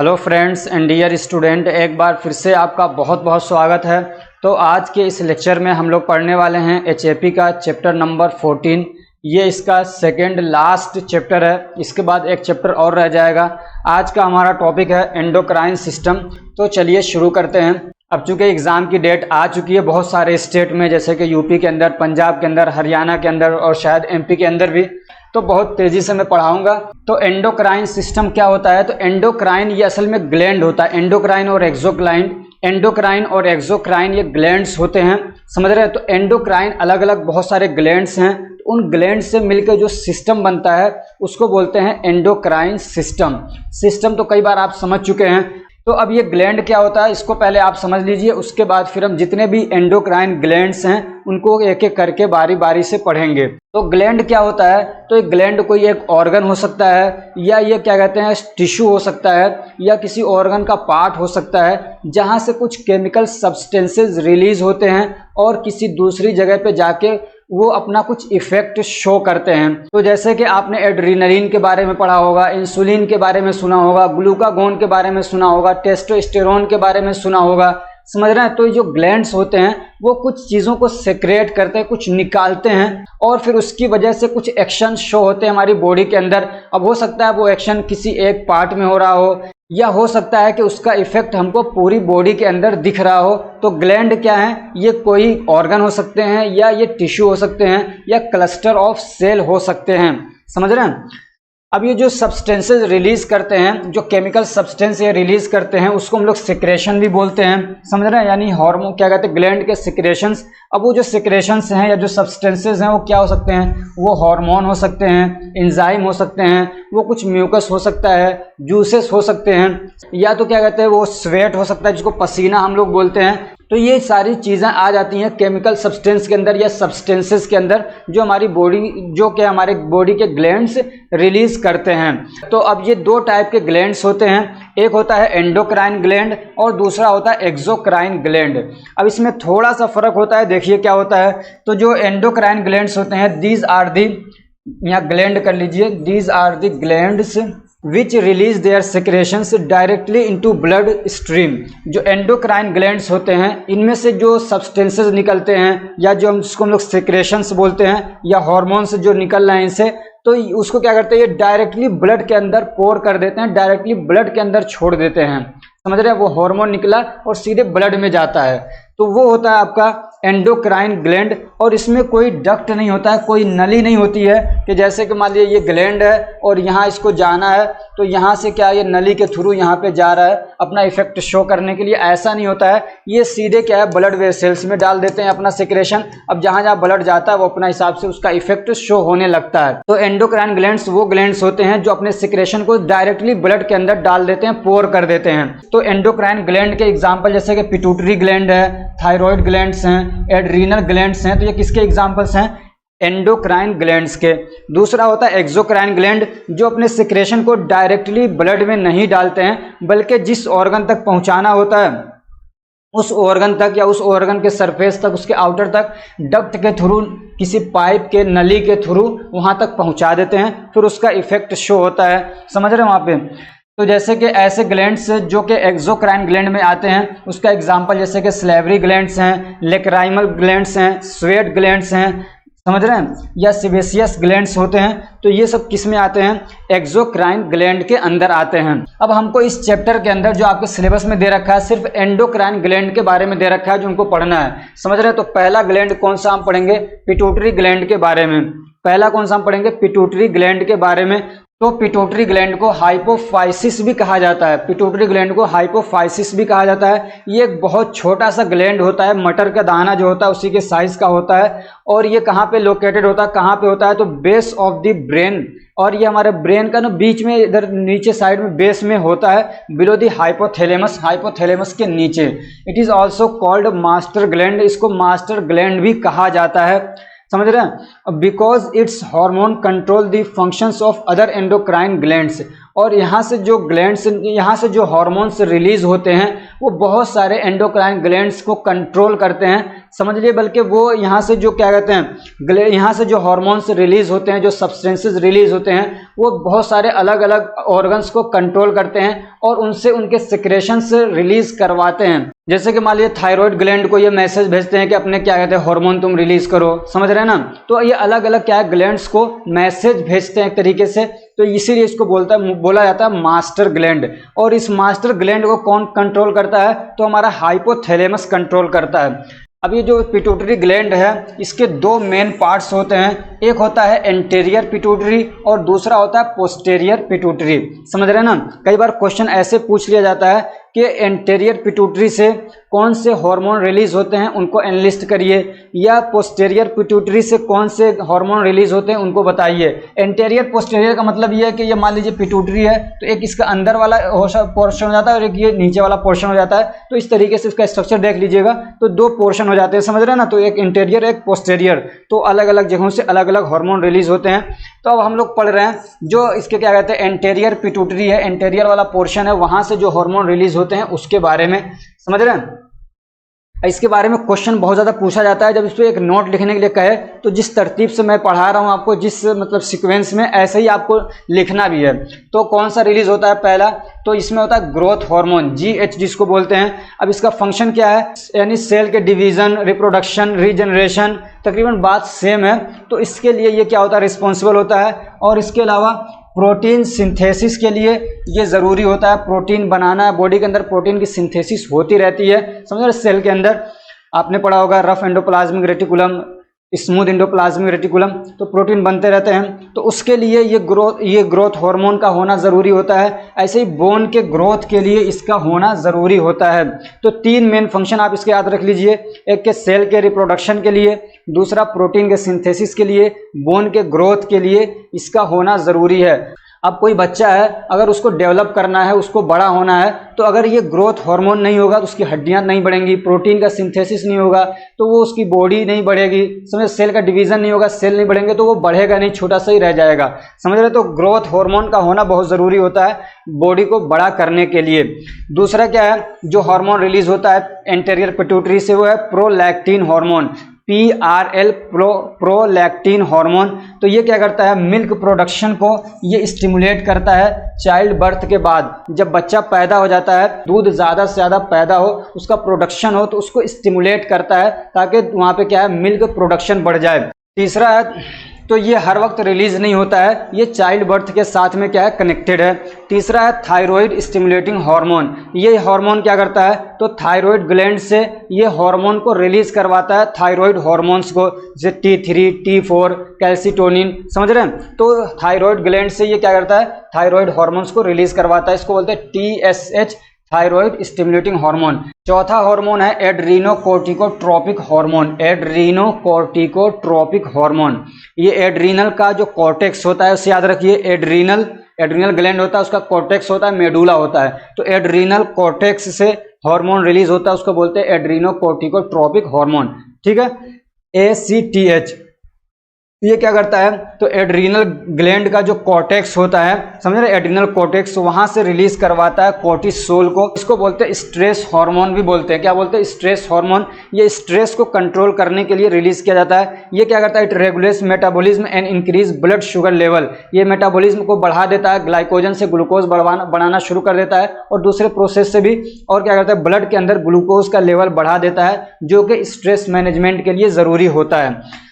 Hello friends and dear student, एक बार फिर से आपका बहुत बहुत स्वागत है। तो आज के इस लेक्चर में हम लोग पढ़ने वाले हैं एचएपी का चैप्टर नंबर 14। ये इसका सेकेंड लास्ट चैप्टर है, इसके बाद एक चैप्टर और रह जाएगा। आज का हमारा टॉपिक है एंडोक्राइन सिस्टम। तो चलिए शुरू करते हैं। अब चूंकि एग्ज़ाम की डेट आ चुकी है बहुत सारे स्टेट में, जैसे कि यूपी के अंदर, पंजाब के अंदर, हरियाणा के अंदर और शायद एमपी के अंदर भी, तो बहुत तेज़ी से मैं पढ़ाऊंगा। तो एंडोक्राइन सिस्टम क्या होता है? तो एंडोक्राइन ये असल में ग्लैंड होता है। एंडोक्राइन और एक्सोक्राइन, एंडोक्राइन और एक्सोक्राइन ये ग्लैंड्स होते हैं, समझ रहे हैं। तो एंडोक्राइन अलग अलग बहुत सारे ग्लैंड्स हैं, तो उन ग्लैंड से मिलकर जो सिस्टम बनता है उसको बोलते हैं एंडोक्राइन सिस्टम तो कई बार आप समझ चुके हैं। तो अब ये ग्लैंड क्या होता है इसको पहले आप समझ लीजिए, उसके बाद फिर हम जितने भी एंडोक्राइन ग्लैंड्स हैं उनको एक एक करके बारी बारी से पढ़ेंगे। तो ग्लैंड क्या होता है? तो एक ग्लैंड कोई एक ऑर्गन हो सकता है, या ये क्या कहते हैं टिश्यू हो सकता है, या किसी ऑर्गन का पार्ट हो सकता है जहाँ से कुछ केमिकल सब्सटेंसेस रिलीज होते हैं और किसी दूसरी जगह पे जाके वो अपना कुछ इफेक्ट शो करते हैं। तो जैसे कि आपने एड्रीनलिन के बारे में पढ़ा होगा, इंसुलिन के बारे में सुना होगा, ग्लूकागोन के बारे में सुना होगा, टेस्टोस्टेरोन के बारे में सुना होगा, समझ रहे हैं। तो ये जो ग्लैंड्स होते हैं वो कुछ चीज़ों को सेक्रेट करते हैं, कुछ निकालते हैं और फिर उसकी वजह से कुछ एक्शन शो होते हैं हमारी बॉडी के अंदर। अब हो सकता है वो एक्शन किसी एक पार्ट में हो रहा हो, या हो सकता है कि उसका इफेक्ट हमको पूरी बॉडी के अंदर दिख रहा हो। तो ग्लैंड क्या है? ये कोई ऑर्गन हो सकते हैं, या ये टिश्यू हो सकते हैं, या क्लस्टर ऑफ सेल हो सकते हैं, समझ रहे हैं। अब ये जो सब्सटेंसेस रिलीज करते हैं, जो केमिकल सब्सटेंस ये रिलीज करते हैं, उसको हम लोग सिक्रेशन भी बोलते हैं, समझ रहे हैं। यानी हार्मोन क्या कहते हैं, ग्लैंड के सिक्रेशंस। अब वो जो सिक्रेशंस हैं या जो सब्सटेंसेस हैं वो क्या हो सकते हैं? वो हार्मोन हो सकते हैं, एंजाइम हो सकते हैं, वो कुछ म्यूकस हो सकता है, जूसेस हो सकते हैं, या तो क्या कहते हैं वो स्वेट हो सकता है जिसको पसीना हम लोग बोलते हैं। तो ये सारी चीज़ें आ जाती हैं केमिकल सब्सटेंस के अंदर या सब्सटेंसेस के अंदर, जो हमारी बॉडी जो कि हमारे बॉडी के ग्लैंड्स रिलीज करते हैं। तो अब ये दो टाइप के ग्लैंड्स होते हैं, एक होता है एंडोक्राइन ग्लैंड और दूसरा होता है एक्सोक्राइन ग्लैंड। अब इसमें थोड़ा सा फर्क होता है, देखिए क्या होता है। तो जो एंडोक्राइन ग्लैंड्स होते हैं, दीज आर दी, यहाँ ग्लैंड कर लीजिए, these are the glands which release their secretions directly into blood stream. जो एंडोक्राइन ग्लैंड्स होते हैं इनमें से जो सब्सटेंसेस निकलते हैं, या जो जिसको हम लोग सिक्रेशंस बोलते हैं, या हार्मोन्स जो निकल रहे हैं इनसे, तो उसको क्या करते हैं, ये डायरेक्टली ब्लड के अंदर पोर कर देते हैं, डायरेक्टली ब्लड के अंदर छोड़ देते हैं, समझ रहे हैं। वो हार्मोन निकला और सीधे ब्लड में जाता है, तो वो होता है आपका एंडोक्राइन ग्लैंड। और इसमें कोई डक्ट नहीं होता है, कोई नली नहीं होती है कि जैसे कि मान लीजिए ये ग्लैंड है और यहाँ इसको जाना है तो यहाँ से क्या ये नली के थ्रू यहाँ पे जा रहा है अपना इफेक्ट शो करने के लिए, ऐसा नहीं होता है। ये सीधे क्या है ब्लड वेसल्स में डाल देते हैं अपना सिक्रेशन। अब जहाँ जहाँ ब्लड जाता है वो अपना हिसाब से उसका इफेक्ट शो होने लगता है। तो एंडोक्राइन ग्लैंड्स वो ग्लैंड्स होते हैं जो अपने सिक्रेशन को डायरेक्टली ब्लड के अंदर डाल देते हैं, पोर कर देते हैं। तो एंडोक्राइन ग्लैंड के एग्जाम्पल जैसे कि पिट्यूटरी ग्लैंड है, थायराइड ग्लैंड्स हैं, एड्रीनल ग्लैंड्स हैं। तो ये किसके एग्जाम्पल्स हैं? एंडोक्राइन ग्लैंड्स के। दूसरा होता है एक्सोक्राइन ग्लैंड, जो अपने सिक्रेशन को डायरेक्टली ब्लड में नहीं डालते हैं, बल्कि जिस ऑर्गन तक पहुंचाना होता है उस ऑर्गन तक, या उस ऑर्गन के सरफेस तक, उसके आउटर तक डक्ट के थ्रू, किसी पाइप के नली के थ्रू वहां तक पहुंचा देते हैं, फिर उसका इफेक्ट शो होता है, समझ रहे हैं वहां पे। तो जैसे कि ऐसे ग्लैंड्स जो कि एक्सोक्राइन ग्लैंड में आते हैं, उसका एग्जांपल जैसे कि स्लेवरी ग्लैंड्स हैं, लेक्राइमल ग्लैंड्स हैं, स्वेट ग्लैंड्स हैं, समझ रहे हैं, या सिबेसियस ग्लैंड्स होते हैं। तो ये सब किस में आते हैं? एक्सोक्राइन ग्लैंड के अंदर आते हैं। अब हमको इस चैप्टर के अंदर जो आपके सिलेबस में दे रखा है सिर्फ एंडोक्राइन ग्लैंड के बारे में दे रखा है जो उनको पढ़ना है, समझ रहे हैं। तो पहला ग्लैंड कौन सा हम पढ़ेंगे? पिट्यूटरी ग्लैंड के बारे में। पहला कौन सा हम पढ़ेंगे? पिट्यूटरी ग्लैंड के बारे में। तो पिट्यूटरी ग्लैंड को हाइपोफाइसिस भी कहा जाता है, पिट्यूटरी ग्लैंड को हाइपोफाइसिस भी कहा जाता है। ये एक बहुत छोटा सा ग्लैंड होता है, मटर का दाना जो होता है उसी के साइज का होता है। और ये कहाँ पे लोकेटेड होता है? कहाँ पे होता है? तो बेस ऑफ द ब्रेन। और ये हमारे ब्रेन का ना बीच में, इधर नीचे साइड में बेस में होता है, बिलो द हाइपोथैलेमस, हाइपोथैलेमस के नीचे। It is also called master gland, इसको मास्टर ग्लैंड भी कहा जाता है, समझ रहे हैं। Because it's hormone control the functions of other endocrine glands. और यहाँ से जो ग्लैंड्स, यहाँ से जो हार्मोन्स रिलीज होते हैं वो बहुत सारे एंडोक्राइन ग्लैंड्स को कंट्रोल करते हैं, समझ लिए, बल्कि वो यहाँ से जो क्या कहते हैं, यहाँ से जो हार्मोन्स रिलीज होते हैं, जो सब्सटेंसेस रिलीज होते हैं, वो बहुत सारे अलग अलग ऑर्गन्स को कंट्रोल करते हैं और उनसे उनके सिक्रेशंस रिलीज करवाते हैं। जैसे कि मान लीजिए थायराइड ग्लैंड को ये मैसेज भेजते हैं कि अपने क्या कहते हैं हार्मोन तुम रिलीज करो, समझ रहे हैं ना। तो ये अलग अलग क्या है, ग्लैंड्स को मैसेज भेजते हैं एक तरीके से, तो इसीलिए इसको बोला जाता है मास्टर ग्लैंड। और इस मास्टर ग्लैंड को कौन कंट्रोल करता है, तो हमारा हाइपोथैलेमस कंट्रोल करता है। अब ये जो पिट्यूटरी ग्लैंड है, इसके दो मेन पार्ट्स होते हैं, एक होता है एंटीरियर पिट्यूटरी और दूसरा होता है पोस्टीरियर पिट्यूटरी। समझ रहे हैं ना। कई बार क्वेश्चन ऐसे पूछ लिया जाता है कि एंटीरियर पिट्यूटरी से कौन से हार्मोन रिलीज होते हैं उनको एनलिस्ट करिए, या पोस्टीरियर पिट्यूटरी से कौन से हार्मोन रिलीज होते हैं उनको बताइए। एंटीरियर पोस्टीरियर का मतलब ये है कि ये मान लीजिए पिट्यूटरी है, तो एक इसका अंदर वाला पोर्शन हो जाता है और एक ये नीचे वाला पोर्शन हो जाता है। तो इस तरीके से इसका स्ट्रक्चर देख लीजिएगा, तो दो पोर्शन हो जाते हैं, समझ रहे हैं ना। तो एक इंटीरियर एक पोस्टीरियर, तो अलग अलग जगहों से अलग अलग हार्मोन रिलीज होते हैं। तो अब हम लोग पढ़ रहे हैं जो इसके क्या कहते हैं एंटीरियर पिट्यूटरी है, एंटीरियर वाला पोर्शन है, वहां से जो हार्मोन रिलीज होते हैं उसके बारे में, समझ रहे हैं। इसके बारे में क्वेश्चन बहुत ज़्यादा पूछा जाता है। जब इस पर एक नोट लिखने के लिए कहे तो जिस तरतीब से मैं पढ़ा रहा हूँ आपको, जिस मतलब सीक्वेंस में, ऐसे ही आपको लिखना भी है। तो कौन सा रिलीज होता है पहला, तो इसमें होता है ग्रोथ हार्मोन, GH जिसको बोलते हैं। अब इसका फंक्शन क्या है, यानी सेल के डिवीजन, रिप्रोडक्शन, रीजनरेशन, तकरीबन बात सेम है। तो इसके लिए ये क्या होता है, रिस्पॉन्सिबल होता है। और इसके अलावा प्रोटीन सिंथेसिस के लिए ये ज़रूरी होता है, प्रोटीन बनाना है, बॉडी के अंदर प्रोटीन की सिंथेसिस होती रहती है, समझ रहे। सेल के अंदर आपने पढ़ा होगा rough endoplasmic reticulum, smooth endoplasmic reticulum, तो प्रोटीन बनते रहते हैं। तो उसके लिए ये ग्रोथ हार्मोन का होना ज़रूरी होता है। ऐसे ही बोन के ग्रोथ के लिए इसका होना ज़रूरी होता है। तो तीन मेन फंक्शन आप इसके याद रख लीजिए, एक के सेल के रिप्रोडक्शन के लिए, दूसरा प्रोटीन के सिंथेसिस के लिए, बोन के ग्रोथ के लिए इसका होना ज़रूरी है। अब कोई बच्चा है, अगर उसको डेवलप करना है, उसको बड़ा होना है, तो अगर ये ग्रोथ हार्मोन नहीं होगा तो उसकी हड्डियां नहीं बढ़ेंगी, प्रोटीन का सिंथेसिस नहीं होगा तो वो उसकी बॉडी नहीं बढ़ेगी, समझ। सेल का डिवीजन नहीं होगा, सेल नहीं बढ़ेंगे तो वो बढ़ेगा नहीं, छोटा सा ही रह जाएगा, समझ रहे। तो ग्रोथ हार्मोन का होना बहुत ज़रूरी होता है बॉडी को बड़ा करने के लिए। दूसरा क्या है जो हार्मोन रिलीज होता है एंटीरियर पिट्यूटरी से, वो है prolactin hormone, PRL prolactin hormone. तो ये क्या करता है, मिल्क प्रोडक्शन को ये स्टिमुलेट करता है। चाइल्ड बर्थ के बाद जब बच्चा पैदा हो जाता है, दूध ज़्यादा से ज़्यादा पैदा हो, उसका प्रोडक्शन हो, तो उसको स्टिमुलेट करता है ताकि वहाँ पे क्या है, मिल्क प्रोडक्शन बढ़ जाए। तीसरा है, तो ये हर वक्त रिलीज नहीं होता है, ये चाइल्ड बर्थ के साथ में क्या है, कनेक्टेड है। तीसरा है थायराइड स्टिमुलेटिंग हार्मोन। ये हार्मोन क्या करता है, तो थायराइड ग्लैंड से ये हार्मोन को रिलीज करवाता है, थायराइड हार्मोन्स को, जैसे T3, T4, कैल्सिटोनिन, समझ रहे हैं। तो थायराइड ग्लैंड से ये क्या करता है, थायराइड हार्मोन्स को रिलीज करवाता है, इसको बोलते हैं TSH, थायराइड स्टिमुलेटिंग हार्मोन। चौथा हार्मोन है एड्रीनोकोर्टिकोट्रोपिक हार्मोन, एड्रीनोकोर्टिकोट्रोपिक हार्मोन। ये एड्रीनल का जो कॉर्टेक्स होता है उसे याद रखिए, एड्रीनल ग्लैंड होता है, उसका कॉर्टेक्स होता है, मेडुला होता है। तो एड्रीनल कॉर्टेक्स से हार्मोन रिलीज होता है, उसको बोलते हैं एड्रीनोकोर्टिकोट्रोपिक हार्मोन, ठीक है, ACTH। ये क्या करता है, तो एड्रीनल ग्लैंड का जो कॉर्टेक्स होता है, समझ रहे, एड्रीनल कॉर्टेक्स, वहां से रिलीज करवाता है कोर्टिसोल को। इसको बोलते हैं स्ट्रेस हार्मोन भी बोलते हैं। क्या बोलते हैं, स्ट्रेस हार्मोन। ये स्ट्रेस को कंट्रोल करने के लिए रिलीज किया जाता है। ये क्या करता है, it regulates metabolism and increase blood sugar level. ये मेटाबॉलिज्म को बढ़ा देता है, ग्लाइकोजन से ग्लूकोज बनाना शुरू कर देता है, और दूसरे प्रोसेस से भी। और क्या करता है, ब्लड के अंदर ग्लूकोज का लेवल बढ़ा देता है, जो कि स्ट्रेस मैनेजमेंट के लिए जरूरी होता है।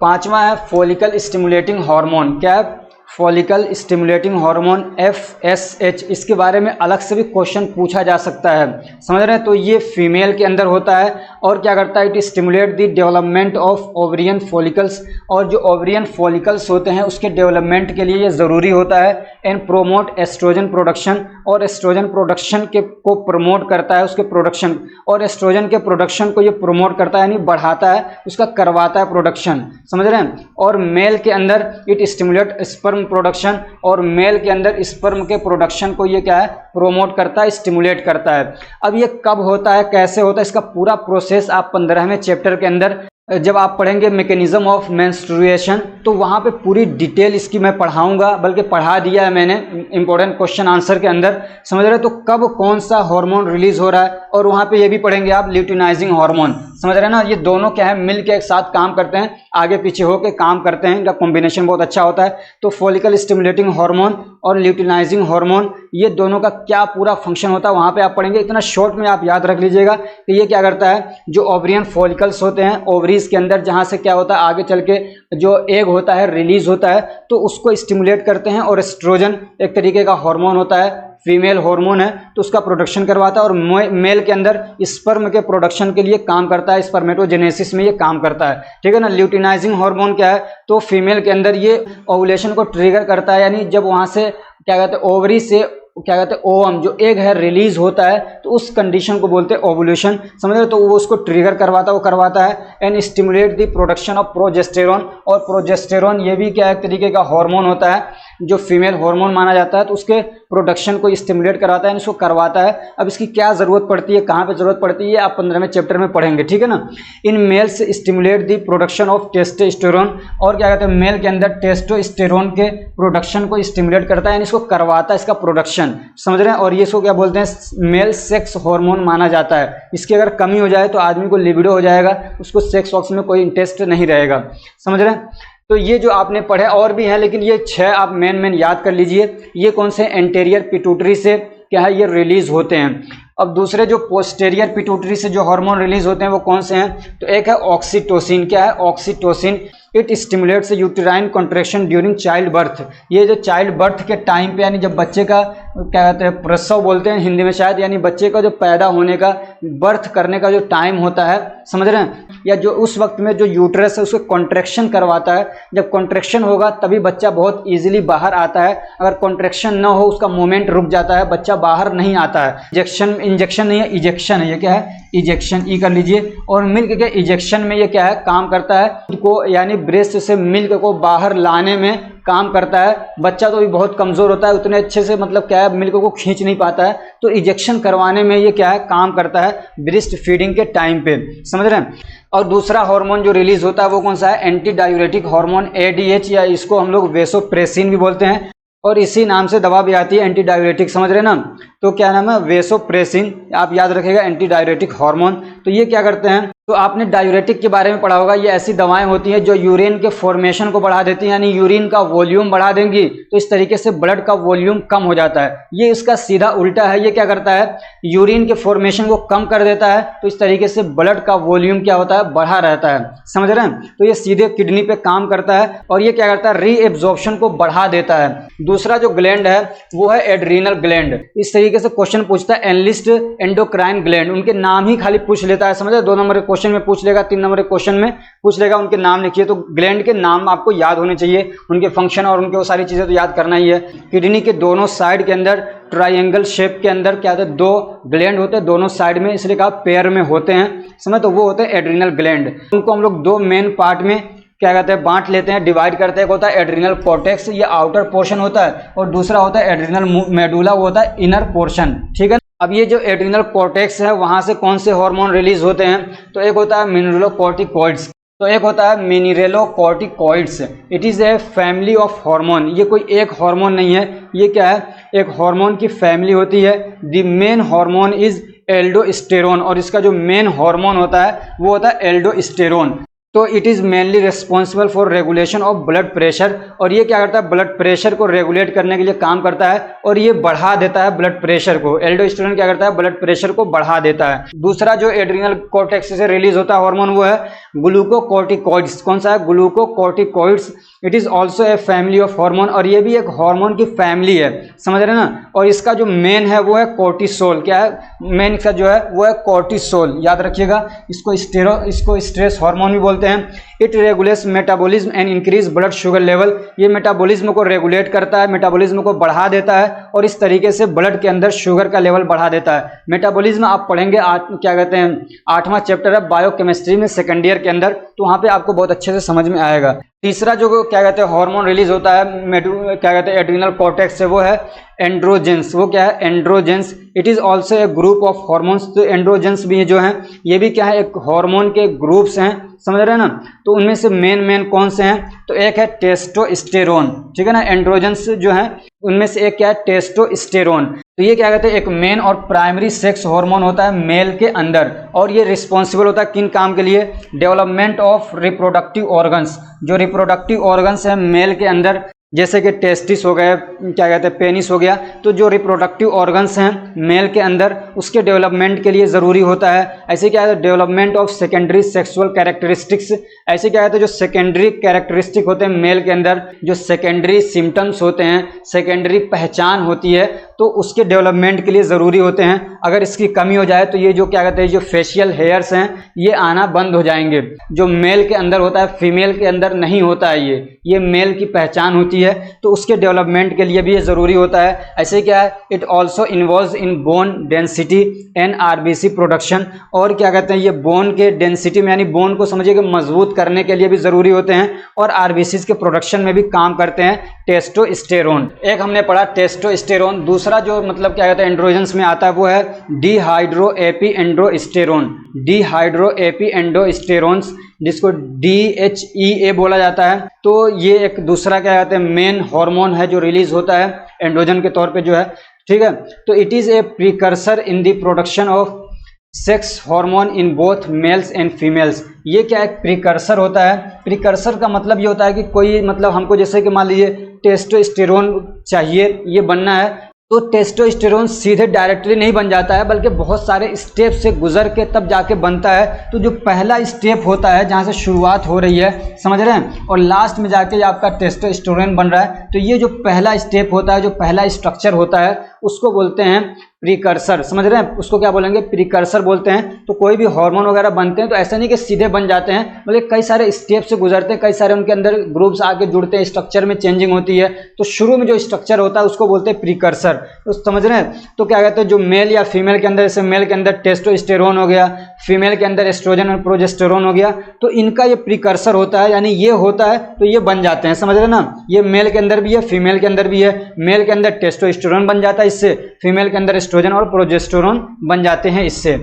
पांचवा है फॉलिकल स्टिमुलेटिंग हार्मोन। क्या है, फॉलिकल स्टिमुलेटिंग हार्मोन, FSH। इसके बारे में अलग से भी क्वेश्चन पूछा जा सकता है, समझ रहे हैं। तो ये फीमेल के अंदर होता है और क्या करता है, it stimulate the development of ovarian follicles. और जो ओवरियन फॉलिकल्स होते हैं उसके डेवलपमेंट के लिए ये ज़रूरी होता है। एंड प्रोमोट एस्ट्रोजन प्रोडक्शन, और एस्ट्रोजन प्रोडक्शन को प्रमोट करता है, उसके प्रोडक्शन, और एस्ट्रोजन के प्रोडक्शन को ये प्रमोट करता है, यानी बढ़ाता है, उसका करवाता है प्रोडक्शन, समझ रहे हैं। और मेल के अंदर इट स्टिमुलेट स्पर्म प्रोडक्शन, और मेल के अंदर स्पर्म के प्रोडक्शन को ये क्या है, प्रोमोट करता है, स्टिमुलेट करता है। अब ये कब होता है, कैसे होता है, इसका पूरा प्रोसेस आप 15वें चैप्टर के अंदर जब आप पढ़ेंगे मैकेनिज्म ऑफ मेंस्ट्रुएशन तो वहाँ पे पूरी डिटेल इसकी मैं पढ़ाऊंगा, बल्कि पढ़ा दिया है मैंने इंपॉर्टेंट क्वेश्चन आंसर के अंदर, समझ रहे हो। तो कब कौन सा हार्मोन रिलीज हो रहा है, और वहाँ पे ये भी पढ़ेंगे आप ल्यूटिनाइजिंग हार्मोन, समझ रहे हैं ना। ये दोनों क्या है, मिल के एक साथ काम करते हैं, आगे पीछे होके काम करते हैं, इनका कॉम्बिनेशन बहुत अच्छा होता है। तो फॉलिकल स्टिमुलेटिंग हार्मोन और ल्यूटिनाइजिंग हार्मोन, ये दोनों का क्या पूरा फंक्शन होता है वहाँ पे आप पढ़ेंगे। इतना शॉर्ट में आप याद रख लीजिएगा कि ये क्या करता है, जो ओवरियन फॉलिकल्स होते हैं ओवरीज के अंदर, जहाँ से क्या होता है आगे चल के जो एग होता है रिलीज होता है, तो उसको स्टिमुलेट करते हैं। और एस्ट्रोजन एक तरीके का हार्मोन होता है, फीमेल हार्मोन है, तो उसका प्रोडक्शन करवाता है। और मेल के अंदर स्पर्म के प्रोडक्शन के लिए काम करता है, स्पर्मेटोजेनेसिस में ये काम करता है, ठीक है ना। ल्यूटिनाइजिंग हार्मोन क्या है, तो फीमेल के अंदर ये ओवुलेशन को ट्रिगर करता है, यानी जब वहाँ से क्या कहते हैं ओवरी से क्या कहते हैं ओवम जो एग है रिलीज होता है, तो उस कंडीशन को बोलते हैं ओवुलेशन, समझ रहे हो। तो वो उसको ट्रिगर करवाता है and stimulate the production of progesterone. और प्रोजेस्टेरॉन ये भी क्या एक तरीके का हार्मोन होता है, जो फीमेल हार्मोन माना जाता है, तो उसके प्रोडक्शन को स्टिमुलेट कराता है, इसको करवाता है। अब इसकी क्या जरूरत पड़ती है, कहाँ पे जरूरत पड़ती है, आप 15वें चैप्टर में पढ़ेंगे, ठीक है ना। In males stimulate the production of testosterone, और क्या कहते हैं मेल के अंदर टेस्टोस्टेरोन के प्रोडक्शन को स्टिमुलेट करता है, यानी इसको करवाता है इसका प्रोडक्शन, समझ रहे हैं। और ये इसको क्या बोलते हैं, मेल सेक्स हार्मोन माना जाता है। इसकी अगर कमी हो जाए तो आदमी को लिबिडो हो जाएगा, उसको सेक्स वॉक्स में कोई इंटरेस्ट नहीं रहेगा, समझ रहे हैं। तो ये जो आपने पढ़े और भी हैं, लेकिन ये 6 आप मेन याद कर लीजिए। ये कौन से एंटेरियर पिट्यूटरी से क्या है ये रिलीज होते हैं। अब दूसरे जो पोस्टेरियर पिट्यूटरी से जो हार्मोन रिलीज होते हैं वो कौन से हैं, तो एक है ऑक्सीटोसिन। क्या है oxytocin, it stimulates uterine contraction during child birth. ये जो चाइल्ड बर्थ के टाइम पे, यानी जब बच्चे का क्या कहते हैं प्रसव बोलते हैं हिंदी में शायद, यानी बच्चे का जो पैदा होने का बर्थ करने का जो टाइम होता है, समझ रहे हैं, या जो उस वक्त में जो यूट्रस है उसको कॉन्ट्रैक्शन करवाता है। जब कॉन्ट्रैक्शन होगा तभी बच्चा बहुत ईजिली बाहर आता है, अगर कॉन्ट्रैक्शन ना हो उसका मूवमेंट रुक जाता है, बच्चा बाहर नहीं आता है। इंजेक्शन नहीं है, इजेक्शन है, ये क्या है इजेक्शन, ई कर लीजिए। और मिल्क के इजेक्शन में ये क्या है काम करता है, को यानी ब्रेस्ट से मिल्क को बाहर लाने में काम करता है। बच्चा तो भी बहुत कमजोर होता है, उतने अच्छे से मतलब क्या है मिल्क को खींच नहीं पाता है, तो इजेक्शन करवाने में ये क्या है काम करता है ब्रेस्ट फीडिंग के टाइम पे, समझ रहे हैं। और दूसरा हार्मोन जो रिलीज होता है वो कौन सा है, एंटी डायूरेटिक हार्मोन एडीएच, या इसको हम लोग वेसोप्रेसिन भी बोलते हैं, और इसी नाम से दवा भी आती है एंटी डायूरेटिक, समझ रहे ना। तो क्या नाम है वेसोप्रेसिन, आप याद रखिएगा एंटी डायूरेटिक हार्मोन। तो ये क्या करते हैं, तो आपने डायूरेटिक के बारे में पढ़ा होगा, ये ऐसी दवाएं होती हैं जो यूरिन के फॉर्मेशन को बढ़ा देती हैं, यानी यूरिन का वॉल्यूम बढ़ा देंगी, तो इस तरीके से ब्लड का वॉल्यूम कम हो जाता है। ये इसका सीधा उल्टा है, ये क्या करता है यूरिन के फॉर्मेशन को कम कर देता है, तो इस तरीके से ब्लड का वॉल्यूम क्या होता है बढ़ा रहता है, समझ रहे हैं। तो ये सीधे किडनी पे काम करता है, और ये क्या करता है रीएब्जॉर्प्शन को बढ़ा देता है। दूसरा जो ग्लैंड है वो है एड्रीनल ग्लैंड। इस तरीके से क्वेश्चन पूछता है एनलिस्ट एंडोक्राइन ग्लैंड, उनके नाम ही खाली पूछ लेता है, समझ रहे। 2 नंबर के क्वेश्चन में पूछ लेगा, 3 नंबर के क्वेश्चन में पूछ लेगा, उनके नाम लिखिए। तो ग्लैंड के नाम आपको याद होने चाहिए, उनके फंक्शन और उनके वो सारी चीजें तो याद करना ही है। किडनी के दोनों साइड के अंदर ट्राइंगल शेप के अंदर क्या होता है 2 ग्लैंड होते हैं दोनों साइड में, इसलिए कहा पेयर में होते हैं, समझ। तो वो होते हैं एड्रीनल ग्लैंड। उनको हम लोग 2 मेन पार्ट में क्या कहते हैं बांट लेते हैं, डिवाइड करते हैं। एक होता है एड्रीनल कॉर्टेक्स, ये आउटर पोर्शन होता है, और दूसरा होता है एड्रीनल मेडुला, वो होता है इनर पोर्शन, ठीक है। अब ये जो एड्रीनल कॉर्टेक्स है वहां से कौन से हार्मोन रिलीज होते हैं, तो एक होता है मिनरलोकॉर्टिकॉइड्स, तो एक होता है mineralocorticoids. It is a family of hormone, ये कोई एक हार्मोन नहीं है, ये क्या है एक हार्मोन की फैमिली होती है। The main hormone is aldosterone, और इसका जो मेन हार्मोन होता है वो होता है एल्डोस्टेरोन। तो it is mainly responsible for regulation of blood pressure, और ये क्या करता है ब्लड प्रेशर को रेगुलेट करने के लिए काम करता है, और ये बढ़ा देता है ब्लड प्रेशर को। एल्डोस्टेरोन क्या करता है ब्लड प्रेशर को बढ़ा देता है। दूसरा जो एड्रीनल कॉर्टेक्स से रिलीज होता है हार्मोन वो है ग्लूकोकॉर्टिकॉइड्स। कौन सा है glucocorticoids. It is also a family of hormone, और ये भी एक हार्मोन की फैमिली है, समझ रहे ना। और इसका जो मेन है वो है कोर्टिसोल। क्या है मेन इसका जो है वो है कोर्टिसोल, याद रखिएगा। इसको स्ट्रेस हार्मोन भी बोलते हैं। It regulates metabolism and increase blood sugar level, ये मेटाबॉलिज्म को रेगुलेट करता है, मेटाबॉलिज्म को बढ़ा देता है, और इस तरीके से ब्लड के अंदर शुगर का लेवल बढ़ा देता है। मेटाबॉलिज्म आप पढ़ेंगे क्या कहते हैं 8वां चैप्टर है बायोकेमिस्ट्री में सेकेंड ईयर के अंदर, तो वहाँ पे आपको बहुत अच्छे से समझ में आएगा। तीसरा जो क्या कहते हैं हार्मोन रिलीज होता है क्या कहते हैं एड्रीनल कॉर्टेक्स से, वो है एंड्रोजेंस। वो क्या है androgens. It is also a group of hormones. तो एंड्रोजन्स भी जो हैं ये भी क्या है, एक हार्मोन के ग्रुप्स हैं, समझ रहे हैं ना। तो उनमें से मेन कौन से हैं, तो एक है टेस्टोस्टेरोन, ठीक है ना। एंड्रोजन्स जो हैं उनमें से एक क्या है, टेस्टोस्टेरोन। तो ये क्या कहते हैं, एक मेन और प्राइमरी सेक्स हार्मोन होता है मेल के अंदर, और ये रिस्पॉन्सिबल होता है किन काम के लिए, डेवलपमेंट ऑफ रिप्रोडक्टिव ऑर्गन्स। जो रिप्रोडक्टिव ऑर्गन्स हैं मेल के अंदर, जैसे कि टेस्टिस हो गए, क्या कहते हैं पेनिस हो गया, तो जो रिप्रोडक्टिव ऑर्गन्स हैं मेल के अंदर उसके डेवलपमेंट के लिए ज़रूरी होता है। ऐसे क्या है, development of secondary sexual characteristics. ऐसे क्या कहते हैं, जो सेकेंडरी कैरेक्टरिस्टिक होते हैं मेल के अंदर, जो सेकेंडरी सिम्टम्स होते हैं, सेकेंडरी पहचान होती है, तो उसके डेवलपमेंट के लिए ज़रूरी होते हैं। अगर इसकी कमी हो जाए तो ये जो क्या कहते हैं, जो फेशियल हेयर्स हैं ये आना बंद हो जाएंगे। जो मेल के अंदर होता है फीमेल के अंदर नहीं होता है, ये मेल की पहचान होती है, तो उसके डेवलपमेंट के लिए भी ये ज़रूरी होता है। ऐसे क्या है, it also involves in bone density and RBC production. और क्या कहते हैं, ये बोन के डेंसिटी में, यानी बोन को समझिए कि मजबूत करने के लिए भी ज़रूरी होते हैं, और आरबीसीज के प्रोडक्शन में भी काम करते हैं टेस्टोस्टेरोन। एक हमने पढ़ा टेस्टोस्टेरोन। दूसरा जो मतलब क्या कहते हैं एंड्रोजन्स में आता है वो है dehydroepiandrosterone. Dehydroepiandrosterones, जिसको DHEA बोला जाता है। तो ये एक दूसरा क्या कहते हैं मेन हार्मोन है जो रिलीज होता है एंड्रोजन के तौर पे जो है, ठीक है। तो it is a precursor in the production of sex hormone in both mails and females. ये क्या एक प्रीकर्सर होता है। प्रीकर्सर का मतलब ये होता है कि कोई मतलब हमको जैसे कि मान लीजिए टेस्टोस्टेरोन चाहिए, ये बनना है, तो टेस्टोस्टेरोन सीधे डायरेक्टली नहीं बन जाता है, बल्कि बहुत सारे स्टेप से गुजर के तब जाके बनता है। तो जो पहला स्टेप होता है जहाँ से शुरुआत हो रही है, समझ रहे हैं, और लास्ट में जाके आपका टेस्टोस्टेरोन बन रहा है, तो ये जो पहला स्टेप होता है, जो पहला स्ट्रक्चर होता है, उसको बोलते हैं प्रीकर्सर। समझ रहे हैं, उसको क्या बोलेंगे, प्रीकर्सर बोलते हैं। तो कोई भी हार्मोन वगैरह बनते हैं तो ऐसा नहीं कि सीधे बन जाते हैं, मतलब कई सारे स्टेप से गुजरते हैं, कई सारे उनके अंदर ग्रुप्स आके जुड़ते हैं, स्ट्रक्चर में चेंजिंग होती है। तो शुरू में जो स्ट्रक्चर होता है उसको बोलते हैं प्रीकर्सर। तो समझ रहे हैं, तो क्या कहते हैं, जो मेल या फीमेल के अंदर, जैसे मेल के अंदर टेस्टोस्टेरोन हो गया, फीमेल के अंदर एस्ट्रोजन और प्रोजेस्टेरोन हो गया, तो इनका ये प्रीकर्सर होता है, यानी ये होता है तो ये बन जाते हैं। समझ रहे हैं ना, ये मेल के अंदर भी है, फीमेल के अंदर भी है। मेल के अंदर टेस्टोस्टेरोन बन जाता है इससे, फीमेल के अंदर एस्ट्रोजन और प्रोजेस्टेरोन बन जाते हैं इससे।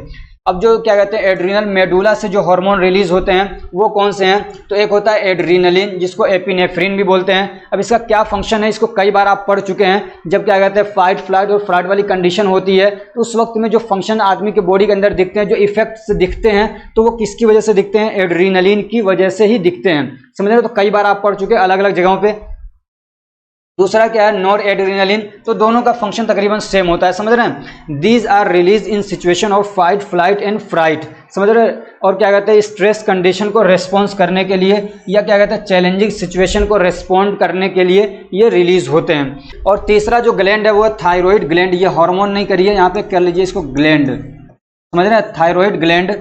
अब जो क्या कहते हैं एड्रीनल मेडुला से जो हार्मोन रिलीज होते हैं वो कौन से हैं, तो एक होता है एड्रीनलिन, जिसको एपिनेफ्रिन भी बोलते हैं। अब इसका क्या फंक्शन है, इसको कई बार आप पढ़ चुके हैं। जब क्या कहते हैं फाइट फ्लाइट और फ्लाइट वाली कंडीशन होती है, तो उस वक्त में जो फंक्शन आदमी के बॉडी के अंदर दिखते हैं, जो इफेक्ट्स दिखते हैं, तो वो किसकी वजह से दिखते हैं, एड्रीनलिन की वजह से ही दिखते हैं। समझ रहे हो, तो कई बार आप पढ़ चुके हैं अलग अलग जगहों पर। दूसरा क्या है, नॉर एड्रेनालिन। तो दोनों का फंक्शन तकरीबन सेम होता है, समझ रहे हैं। These are release in situation of fight flight and fright, समझ रहे हैं। और क्या कहते हैं, स्ट्रेस कंडीशन को रेस्पॉन्स करने के लिए, या क्या कहते हैं चैलेंजिंग सिचुएशन को रेस्पॉन्ड करने के लिए ये रिलीज होते हैं। और तीसरा जो ग्लैंड है वो है थायराइड ग्लैंड। ये हार्मोन नहीं करिए, यहाँ पे कर लीजिए इसको ग्लैंड, समझ रहे हैं, थायराइड ग्लैंड,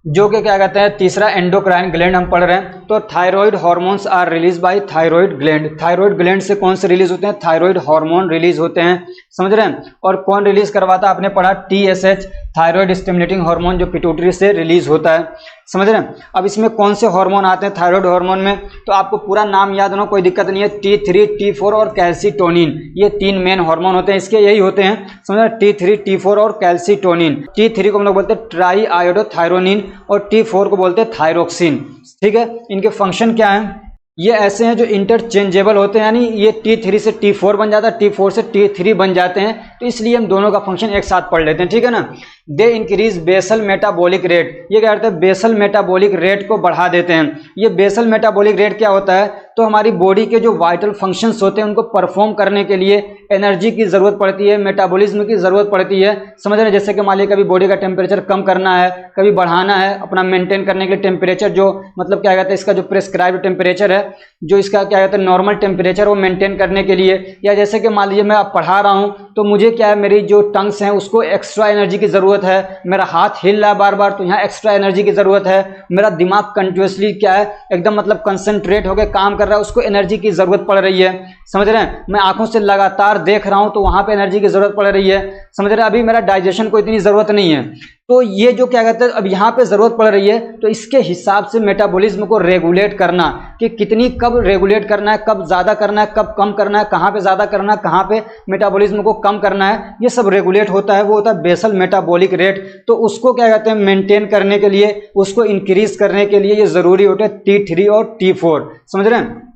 जो कि क्या कहते हैं तीसरा एंडोक्राइन ग्लैंड हम पढ़ रहे हैं। तो thyroid hormones are release by thyroid gland. Thyroid gland से कौन से रिलीज होते हैं, थायराइड हार्मोन रिलीज होते हैं, समझ रहे हैं। और कौन रिलीज करवाता है, आपने पढ़ा TSH, थायराइड स्टिमुलेटिंग हार्मोन, जो पिट्यूटरी से रिलीज होता है, समझ रहे हैं। अब इसमें कौन से हार्मोन आते हैं थायराइड हार्मोन में, तो आपको पूरा नाम याद होना, कोई दिक्कत नहीं है। T3, T4 और कैल्सीटोनिन, ये तीन मेन हार्मोन होते हैं इसके, यही होते हैं, समझ रहे हैं, T3, T4 और कैल्सीटोनिन। T3 को हम लोग बोलते हैं ट्राई आयोडोथायरोनिन, और T4 को बोलते हैं थायरोक्सिन, ठीक है। इनके फंक्शन क्या है, ये ऐसे हैं जो इंटरचेंजेबल होते हैं, यानी ये T3 से T4 बन जाता है, T4 से T3 बन जाते हैं, तो इसलिए हम दोनों का फंक्शन एक साथ पढ़ लेते हैं, ठीक है ना। They increase basal metabolic rate, ये क्या करते हैं, बेसल मेटाबॉलिक रेट को बढ़ा देते हैं। ये बेसल मेटाबॉलिक रेट क्या होता है, तो हमारी बॉडी के जो वाइटल फंक्शंस होते हैं उनको परफॉर्म करने के लिए एनर्जी की ज़रूरत पड़ती है, मेटाबॉलिज्म की ज़रूरत पड़ती है, समझ रहे हैं। जैसे कि मान लीजिए कभी बॉडी का टेम्परेचर कम करना है, कभी बढ़ाना है, अपना मेंटेन करने के लिए टेम्परेचर जो मतलब क्या कहते हैं इसका जो प्रेस्क्राइब्ड टेम्परेचर है, जो इसका क्या कहते हैं नॉर्मल टेम्परेचर, वो मेंटेन करने के लिए। या जैसे कि मान लीजिए मैं अब पढ़ा रहा हूँ तो मुझे क्या है, मेरी जो टंग्स हैं उसको एक्स्ट्रा एनर्जी की ज़रूरत है, मेरा हाथ हिल रहा है बार बार तो यहाँ एक्स्ट्रा एनर्जी की ज़रूरत है, मेरा दिमाग कंटिन्यूसली क्या है एकदम मतलब कंसंट्रेट होकर काम कर रहा है, उसको एनर्जी की ज़रूरत पड़ रही है, समझ रहे हैं। मैं आंखों से लगातार देख रहा हूँ तो वहाँ पे एनर्जी की ज़रूरत पड़ रही है, समझ रहे हैं। अभी मेरा डाइजेशन को इतनी ज़रूरत नहीं है, तो ये जो क्या कहते हैं अब यहाँ पे जरूरत पड़ रही है, तो इसके हिसाब से मेटाबॉलिज्म को रेगुलेट करना कि कितनी कब रेगुलेट करना है, कब ज्यादा करना है, कब कम करना है, कहाँ पे ज्यादा करना है, कहाँ पे मेटाबॉलिज्म को कम करना है, ये सब रेगुलेट होता है। वो होता है बेसल मेटाबॉलिक रेट। तो उसको क्या कहते हैं मेंटेन करने के लिए, उसको इंक्रीज करने के लिए ये जरूरी होता है T3 और T4, समझ रहे हैं।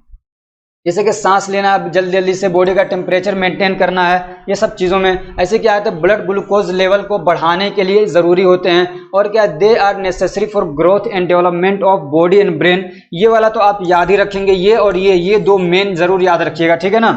जैसे कि सांस लेना, जल्दी जल्दी से बॉडी का टेम्परेचर मेंटेन करना है, ये सब चीज़ों में ऐसे क्या है, ब्लड ग्लूकोज लेवल को बढ़ाने के लिए ज़रूरी होते हैं। और क्या they are necessary for growth and development of body and brain. ये वाला तो आप याद ही रखेंगे, ये और ये दो मेन जरूर याद रखिएगा, ठीक है ना।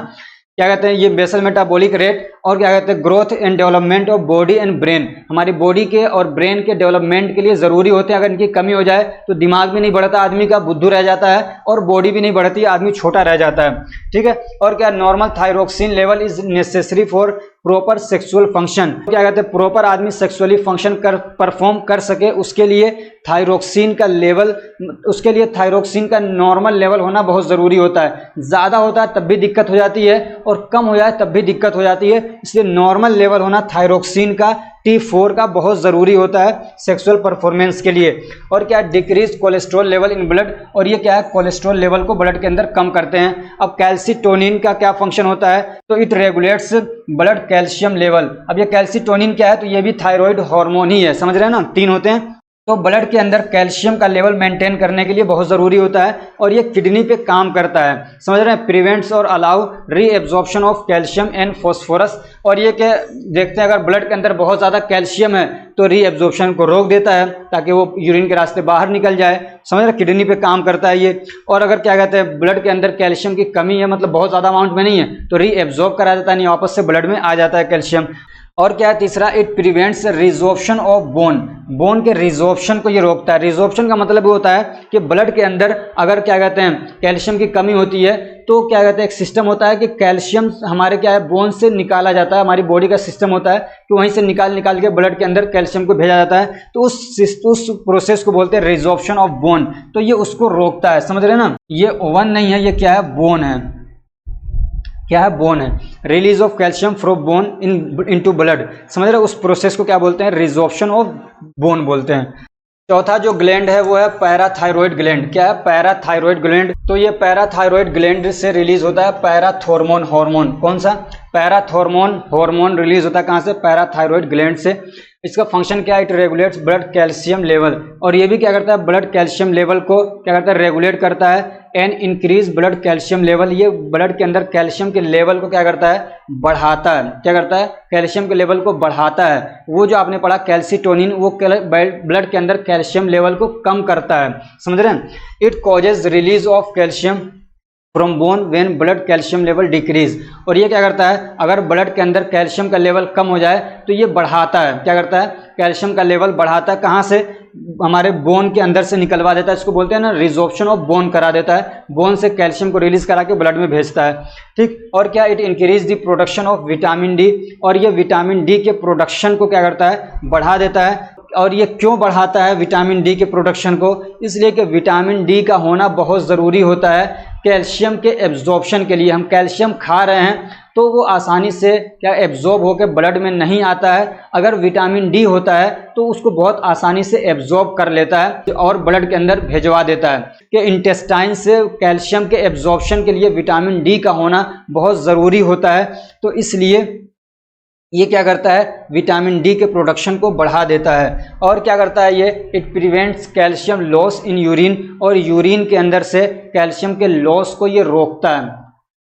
क्या कहते हैं ये बेसल मेटाबॉलिक रेट और क्या कहते हैं growth and development of body and brain, हमारी बॉडी के और ब्रेन के डेवलपमेंट के लिए जरूरी होते हैं। अगर इनकी कमी हो जाए तो दिमाग भी नहीं बढ़ता, आदमी का बुद्धू रह जाता है, और बॉडी भी नहीं बढ़ती, आदमी छोटा रह जाता है, ठीक है। और क्या normal thyroxine level is necessary for proper sexual function. क्या कहते हैं प्रॉपर आदमी सेक्सुअली फंक्शन परफॉर्म कर सके, उसके लिए थायरोक्सिन का लेवल, उसके लिए थायरोक्सिन का नॉर्मल लेवल होना बहुत जरूरी होता है। ज्यादा होता है तब भी दिक्कत हो जाती है, और कम हो जाए तब भी दिक्कत हो जाती है। इसलिए नॉर्मल लेवल होना थायरोक्सिन का T4 का बहुत ज़रूरी होता है सेक्सुअल परफॉर्मेंस के लिए। और क्या decrease cholesterol level in blood, और ये क्या है कोलेस्ट्रॉल लेवल को ब्लड के अंदर कम करते हैं। अब कैल्सीटोनिन का क्या फंक्शन होता है, तो it regulates blood calcium level. अब ये कैल्सीटोनिन क्या है, तो ये भी थायराइड हार्मोन ही है, समझ रहे हैं ना, 3 होते हैं। तो ब्लड के अंदर कैल्शियम का लेवल मेंटेन करने के लिए बहुत ज़रूरी होता है, और ये किडनी पे काम करता है, समझ रहे हैं। प्रिवेंट्स और allow reabsorption of calcium and phosphorus, और ये क्या देखते हैं अगर ब्लड के अंदर बहुत ज़्यादा कैल्शियम है तो रीएब्जॉर्प्शन को रोक देता है, ताकि वो यूरिन के रास्ते बाहर निकल जाए, समझ रहे, किडनी पे काम करता है ये। और अगर क्या कहते हैं ब्लड के अंदर कैल्शियम की कमी है, मतलब बहुत ज़्यादा अमाउंट में नहीं है, तो रीएब्जॉर्ब करा देता है, नहीं वापस से ब्लड में आ जाता है कैल्शियम। और क्या है तीसरा, it prevents resorption of bone, bone के रिजॉर्प्शन को ये रोकता है। रिजॉर्प्शन का मतलब ये होता है कि ब्लड के अंदर अगर क्या कहते हैं कैल्शियम की कमी होती है, तो क्या कहते हैं एक सिस्टम होता है कि कैल्शियम हमारे क्या है बोन से निकाला जाता है, हमारी बॉडी का सिस्टम होता है कि वहीं से निकाल के ब्लड के अंदर कैल्शियम को भेजा जाता है। तो उस प्रोसेस को बोलते हैं रिजॉर्प्शन ऑफ बोन, तो ये उसको रोकता है, समझ रहे हैं ना। ये ओवन नहीं है, ये क्या है बोन है, क्या है बोन है। Release of calcium from bone into blood, समझ रहे, उस प्रोसेस को क्या बोलते हैं रिजॉर्प्शन ऑफ बोन बोलते हैं। चौथा जो ग्लैंड है वो है पैराथायरॉयड ग्लैंड। क्या है पैराथायरॉयड ग्लैंड, तो ये पैराथायरॉयड ग्लैंड से रिलीज होता है पैराथॉर्मोन हार्मोन। कौन सा, पैराथॉर्मोन हार्मोन रिलीज होता है कहाँ से, पैराथायरॉयड ग्लैंड से। इसका फंक्शन क्या है, it regulates blood calcium level, और ये भी क्या करता है ब्लड कैल्शियम लेवल को क्या करता है रेगुलेट करता है। And increase blood calcium level, ये ब्लड के अंदर कैल्शियम के लेवल को क्या करता है बढ़ाता है, क्या करता है कैल्शियम के लेवल को बढ़ाता है। वो जो आपने पढ़ा कैल्सीटोनिन, वो ब्लड के अंदर कैल्शियम लेवल को कम करता है, समझ रहे हैं। It causes release of calcium from bone when blood calcium level decrease, और ये क्या करता है अगर ब्लड के अंदर कैल्शियम का लेवल कम हो जाए तो ये बढ़ाता है, क्या करता है कैल्शियम का लेवल बढ़ाता है। कहाँ से, हमारे बोन के अंदर से निकलवा देता है, इसको बोलते हैं ना रिजॉर्प्शन ऑफ बोन करा देता है, बोन से कैल्शियम को रिलीज करा के ब्लड में भेजता है, ठीक। और क्या, it increase the production of vitamin D, और ये विटामिन डी के प्रोडक्शन को क्या करता है बढ़ा देता है। और ये क्यों बढ़ाता है विटामिन डी के प्रोडक्शन को, इसलिए कि विटामिन डी का होना बहुत ज़रूरी होता है कैल्शियम के एब्जॉर्प्शन के लिए। हम कैल्शियम खा रहे हैं तो वो आसानी से क्या एब्जॉर्ब होकर ब्लड में नहीं आता है, अगर विटामिन डी होता है तो उसको बहुत आसानी से एब्जॉर्ब कर लेता है और ब्लड के अंदर भिजवा देता है। कि इंटेस्टाइन से कैल्शियम के एब्जॉर्प्शन के लिए विटामिन डी का होना बहुत ज़रूरी होता है, तो इसलिए ये क्या करता है विटामिन डी के प्रोडक्शन को बढ़ा देता है। और क्या करता है ये, it prevents calcium loss in urine, और यूरिन के अंदर से कैल्शियम के लॉस को ये रोकता है,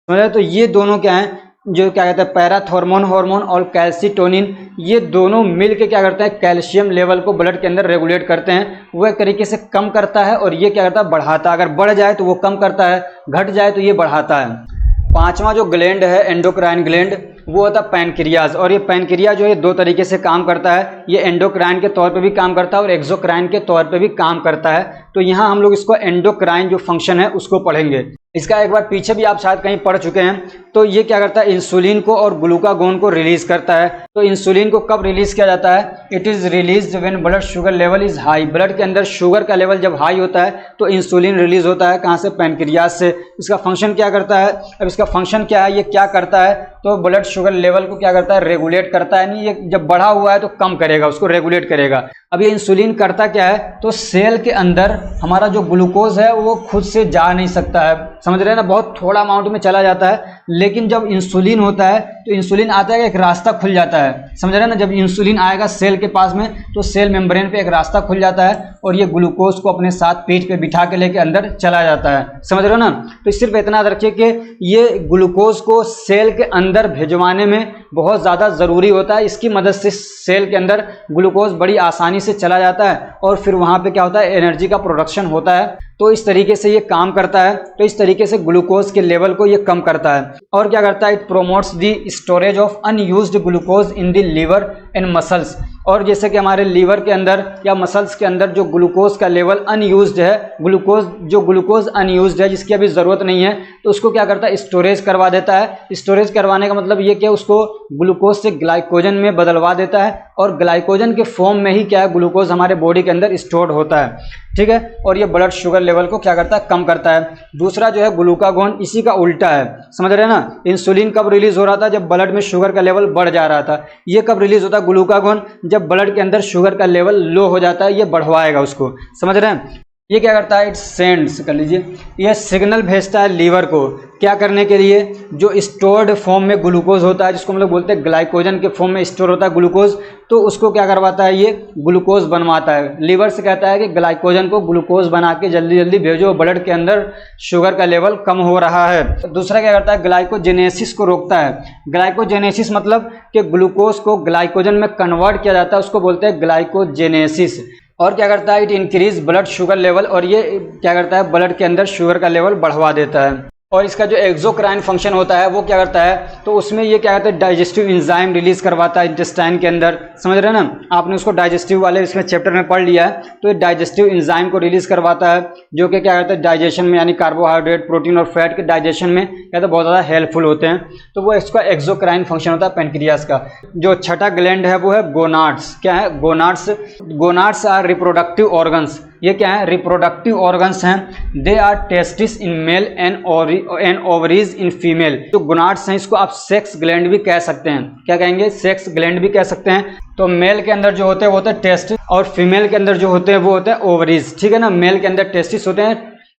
समझे। तो ये दोनों क्या हैं, जो क्या कहते हैं पैराथॉर्मोन हार्मोन और कैल्सीटोनिन, ये दोनों मिलके क्या करते हैं कैल्शियम लेवल को ब्लड के अंदर रेगुलेट करते हैं, वो एक तरीके से कम करता है, और ये क्या करता है बढ़ाता है। अगर बढ़ जाए तो वो कम करता है, घट जाए तो ये बढ़ाता है। पांचवा जो ग्लैंड है एंडोक्राइन ग्लैंड, वो होता है पैनक्रियाज, और ये पैनक्रिया जो है 2 तरीके से काम करता है, ये एंडोक्राइन के तौर पे भी काम करता है और एक्सोक्राइन के तौर पे भी काम करता है। तो यहाँ हम लोग इसको एंडोक्राइन जो फंक्शन है उसको पढ़ेंगे। इसका एक बार पीछे भी आप शायद कहीं पढ़ चुके हैं। तो ये क्या करता है इंसुलिन को और ग्लूकागोन को रिलीज करता है। तो इंसुलिन को कब रिलीज किया जाता है, it is release when blood sugar level is high, blood के अंदर शुगर का लेवल जब हाई होता है तो इंसुलिन रिलीज होता है, कहाँ से पैनक्रियाज से। इसका फंक्शन क्या करता है, अब इसका फंक्शन क्या है, ये क्या करता है, तो ब्लड शुगर लेवल को क्या करता है, रेगुलेट करता है। यानी ये जब बढ़ा हुआ है तो कम करेगा, उसको रेगुलेट करेगा। अब ये इंसुलिन करता क्या है, तो सेल के अंदर हमारा जो ग्लूकोज है वो खुद से जा नहीं सकता है, समझ रहे हैं ना, बहुत थोड़ा अमाउंट में चला जाता है। लेकिन जब इंसुलिन होता है तो इंसुलिन आता है, एक रास्ता खुल जाता है, समझ रहे हैं ना। जब इंसुलिन आएगा सेल के पास में तो सेल मेम्ब्रेन पे एक रास्ता खुल जाता है और ये ग्लूकोज को अपने साथ पीठ पे बिठा के लेके अंदर चला जाता है, समझ रहे हो ना। तो सिर्फ इतना याद रखिए कि ये ग्लूकोज को सेल के अंदर भिजवाने में बहुत ज़्यादा ज़रूरी होता है। इसकी मदद से सेल के अंदर ग्लूकोज बड़ी आसानी से चला जाता है और फिर वहाँ पे क्या होता है, एनर्जी का प्रोडक्शन होता है। तो इस तरीके से ये काम करता है। तो इस तरीके से ग्लूकोज के लेवल को ये कम करता है। और क्या करता है, it promotes the storage of unused glucose in the liver and muscles. और जैसे कि हमारे लीवर के अंदर या मसल्स के अंदर जो ग्लूकोज का लेवल अनयूज्ड है, ग्लूकोज अनयूज्ड है, जिसकी अभी ज़रूरत नहीं है, तो उसको क्या करता है, स्टोरेज करवा देता है। स्टोरेज करवाने का मतलब ये कि उसको ग्लूकोज से ग्लाइकोजन में बदलवा देता है और ग्लाइकोजन के फॉर्म में ही क्या है, ग्लूकोज हमारे बॉडी के अंदर स्टोर्ड होता है, ठीक है। और ये ब्लड शुगर लेवल को क्या करता है, कम करता है। दूसरा जो है ग्लूकागोन, इसी का उल्टा है, समझ रहे हैं ना। इंसुलिन कब रिलीज हो रहा था, जब ब्लड में शुगर का लेवल बढ़ जा रहा था। ये कब रिलीज होता है ग्लूकागोन, जब ब्लड के अंदर शुगर का लेवल लो हो जाता है, ये बढ़वाएगा उसको, समझ रहे हैं। ये क्या करता है, इट सेंड्स, कर लीजिए, ये सिग्नल भेजता है लीवर को क्या करने के लिए, जो स्टोर्ड फॉर्म में ग्लूकोज होता है, जिसको हम लोग बोलते हैं ग्लाइकोजन के फॉर्म में स्टोर होता है ग्लूकोज, तो उसको क्या करवाता है, ये ग्लूकोज बनवाता है। लीवर से कहता है कि ग्लाइकोजन को ग्लूकोज बना के जल्दी जल्दी भेजो, ब्लड के अंदर शुगर का लेवल कम हो रहा है। दूसरा क्या करता है, ग्लाइकोजेनेसिस को रोकता है। ग्लाइकोजेनेसिस मतलब कि ग्लूकोज को ग्लाइकोजन में कन्वर्ट किया जाता है, उसको बोलते हैं ग्लाइकोजेनेसिस। और क्या करता है, it increase blood sugar level, और ये क्या करता है, ब्लड के अंदर शुगर का लेवल बढ़वा देता है। और इसका जो एक्सोक्राइन फंक्शन होता है वो क्या करता है, तो उसमें ये क्या कहता है, डाइजेस्टिव एंजाइम रिलीज करवाता है इंटेस्टाइन के अंदर, समझ रहे हैं ना। आपने उसको डाइजेस्टिव वाले इसमें चैप्टर में पढ़ लिया है। तो ये डाइजेस्टिव एंजाइम को रिलीज करवाता है, जो कि क्या करता है, डाइजेशन में, यानी कार्बोहाइड्रेट, प्रोटीन और फैट के डाइजेशन में क्या तो बहुत ज़्यादा हेल्पफुल होते हैं। तो वो इसका एक्सोक्राइन फंक्शन होता है पेनक्रियास का। जो छठा ग्लैंड है वो है गोनाड्स। क्या है, gonads. Gonads are reproductive organs. ये क्या है, रिप्रोडक्टिव ऑर्गन्स हैं। They are testis in male and ovaries in female. जो गोनाड्स हैं इसको आप सेक्स ग्लैंड भी कह सकते हैं। क्या कहेंगे, सेक्स ग्लैंड भी कह सकते हैं। तो मेल के अंदर जो होते हैं वो होते हैं टेस्टिस, और फीमेल के अंदर जो होते हैं वो होते हैं ओवरीज, ठीक है ना। मेल के अंदर टेस्टिस होते हैं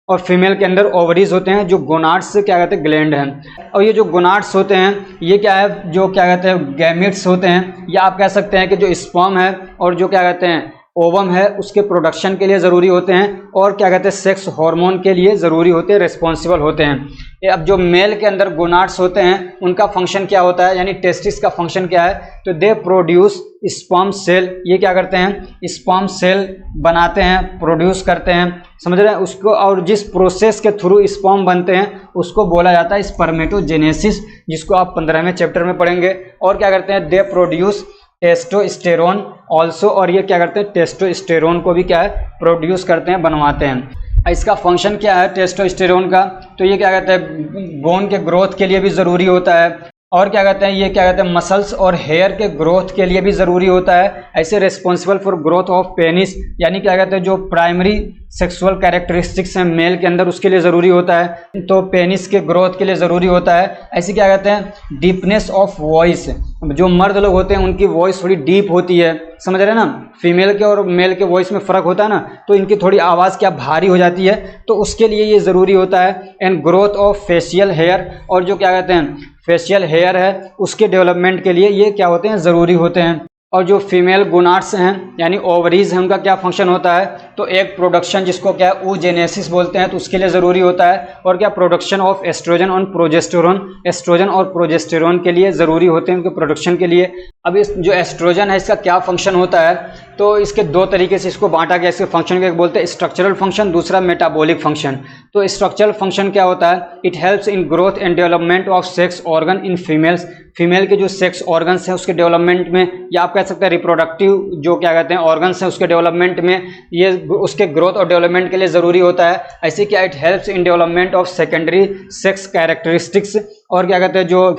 और फीमेल के अंदर ओवरीज होते हैं, जो गोनाड्स से क्या कहते हैं, ग्लैंड हैं। और ये जो गोनाड्स होते हैं ये क्या है, जो क्या कहते हैं, गैमेट्स होते हैं, या आप कह सकते हैं कि जो स्पर्म है और जो क्या कहते हैं ओवम है, उसके प्रोडक्शन के लिए ज़रूरी होते हैं, और क्या कहते हैं, सेक्स हार्मोन के लिए ज़रूरी होते हैं, रिस्पॉन्सिबल होते हैं। अब जो मेल के अंदर गोनाड्स होते हैं उनका फंक्शन क्या होता है, यानी टेस्टिस का फंक्शन क्या है, तो दे प्रोड्यूस स्पर्म सेल। ये क्या करते हैं, स्पर्म सेल बनाते हैं, प्रोड्यूस करते हैं, समझ रहे हैं उसको। और जिस प्रोसेस के थ्रू स्पर्म बनते हैं उसको बोला जाता है स्पर्मेटोजेनेसिस, जिसको आप 15वें चैप्टर में पढ़ेंगे। और क्या करते हैं, दे प्रोड्यूस टेस्टोस्टेरोन ऑल्सो, और ये क्या करते हैं, टेस्टोस्टेरोन को भी क्या है, प्रोड्यूस करते हैं, बनवाते हैं। इसका फंक्शन क्या है टेस्टोस्टेरोन का, तो ये क्या कहते हैं, बोन के ग्रोथ के लिए भी ज़रूरी होता है। और क्या कहते हैं, ये क्या कहते हैं, मसल्स और हेयर के ग्रोथ के लिए भी ज़रूरी होता है। ऐसे responsible for growth of penis, यानी क्या कहते हैं, जो प्राइमरी सेक्सुअल कैरेक्टरिस्टिक्स हैं मेल के अंदर उसके लिए ज़रूरी होता है, तो पेनिस के ग्रोथ के लिए ज़रूरी होता है। ऐसे क्या कहते हैं, डीपनेस ऑफ वॉइस, जो मर्द लोग होते हैं उनकी वॉइस थोड़ी डीप होती है, समझ रहे हैं ना। फीमेल के और मेल के वॉइस में फ़र्क होता है ना, तो इनकी थोड़ी आवाज़ क्या भारी हो जाती है, तो उसके लिए ये ज़रूरी होता है। And growth of facial hair, और जो क्या कहते हैं फेशियल हेयर है उसके डेवलपमेंट के लिए ये क्या होते हैं, ज़रूरी होते हैं। और जो फीमेल गोनाड्स हैं यानी ओवरीज हैं, उनका क्या फंक्शन होता है, तो एक प्रोडक्शन जिसको क्या है oogenesis बोलते हैं, तो उसके लिए ज़रूरी होता है। और क्या, प्रोडक्शन ऑफ एस्ट्रोजन और प्रोजेस्टेरोन, एस्ट्रोजन और प्रोजेस्टेरोन के लिए ज़रूरी होते हैं उनके प्रोडक्शन के लिए। अब इस जो एस्ट्रोजन है इसका क्या फंक्शन होता है, तो इसके दो तरीके से इसको बांटा गया। इसके फंक्शन को एक बोलते हैं स्ट्रक्चरल फंक्शन, दूसरा मेटाबॉलिक फंक्शन। तो स्ट्रक्चरल फंक्शन क्या होता है, it helps in growth and development of sex organ in females. Female के जो सेक्स ऑर्गन्स हैं उसके डेवलपमेंट में, या आप कह सकते हैं रिप्रोडक्टिव जो क्या कहते हैं ऑर्गन्स हैं उसके डेवलपमेंट में, ये उसके ग्रोथ और डेवलपमेंट के लिए ज़रूरी होता है। ऐसे क्या, it helps in development of secondary sex characteristics. और क्या कहते हैं, जो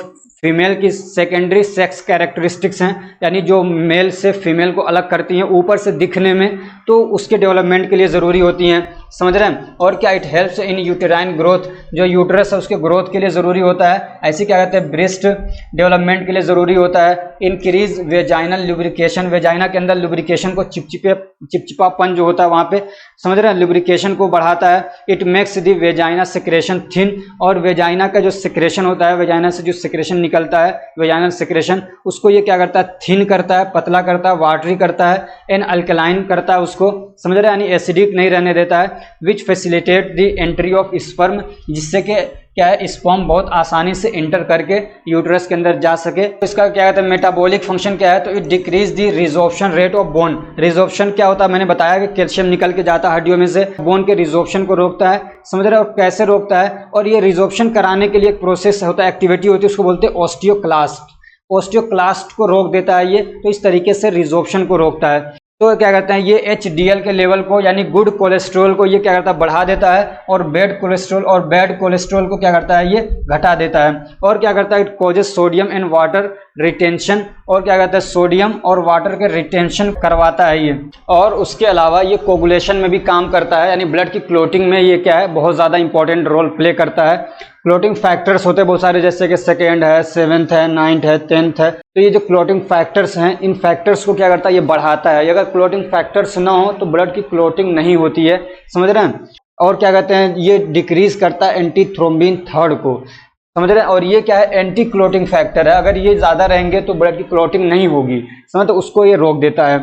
फीमेल की सेकेंडरी सेक्स कैरेक्टरिस्टिक्स हैं, यानी जो मेल से फीमेल को अलग करती हैं ऊपर से दिखने में, तो उसके डेवलपमेंट के लिए ज़रूरी होती हैं। समझ रहे हैं। और क्या, it helps in uterine growth, जो यूटरस है उसके ग्रोथ के लिए ज़रूरी होता है। ऐसे क्या कहते हैं, ब्रेस्ट डेवलपमेंट के लिए ज़रूरी होता है। इंक्रीज वेजाइनल लुब्रिकेशन, वेजाइना के अंदर लुब्रिकेशन को चिपचिपापन जो होता है वहाँ पे, समझ रहे हैं, लुब्रिकेशन को बढ़ाता है। It makes the vagina secretion thin, और वेजाइना का जो सेक्रेशन होता है, वेजाइना से जो सेक्रेशन निकलता है, वेजाइनल सेक्रेशन, उसको ये क्या करता है, थिन करता है, पतला करता है, वाटरी करता है, एन अल्कलाइन करता है उसको, समझ रहे हैं, यानी एसिडिक नहीं रहने देता है। Which facilitate the entry of sperm, जिससे कि क्या है, स्पर्म बहुत आसानी से इंटर करके यूट्रस के अंदर जा सके। तो इसका क्या कहते हैं, मेटाबॉलिक फंक्शन क्या है, तो it decrease the resorption rate of bone. Resorption क्या होता है, मैंने बताया कि कैल्शियम निकल के जाता है हड्डियों में से, बोन के रिजॉर्प्शन को रोकता है, समझ रहे हो, और कैसे रोकता है, और ये रिजॉर्प्शन कराने के लिए एक प्रोसेस होता है, एक्टिविटी होती है, उसको बोलते हैं ऑस्टियोक्लास्ट। ऑस्टियोक्लास्ट को रोक देता है ये, तो इस तरीके से रिजॉर्प्शन को रोकता है। तो क्या करते हैं, ये HDL के लेवल को, यानी गुड कोलेस्ट्रॉल को ये क्या करता है, बढ़ा देता है, और बैड कोलेस्ट्रॉल को क्या करता है, ये घटा देता है। और क्या करता है, it causes sodium and water retention, और क्या कहता है, सोडियम और वाटर के रिटेंशन करवाता है ये। और उसके अलावा ये कोगुलेशन में भी काम करता है, यानी ब्लड की क्लोटिंग में ये क्या है, बहुत ज़्यादा इंपॉर्टेंट रोल प्ले करता है। क्लोटिंग फैक्टर्स होते हैं बहुत सारे, जैसे कि 2nd है, 7th है, 9th है, 10th है। तो ये जो क्लोटिंग फैक्टर्स हैं, इन फैक्टर्स को क्या करता है, ये बढ़ाता है। अगर क्लोटिंग फैक्टर्स ना हो तो ब्लड की क्लोटिंग नहीं होती है, समझ रहे हैं। और क्या कहते हैं, ये डिक्रीज करता है एंटी थ्रोम्बिन 3 को, समझ रहे हैं। और ये क्या है, एंटी क्लोटिंग फैक्टर है, अगर ये ज़्यादा रहेंगे तो ब्लड की क्लोटिंग नहीं होगी, समझ, तो उसको ये रोक देता है।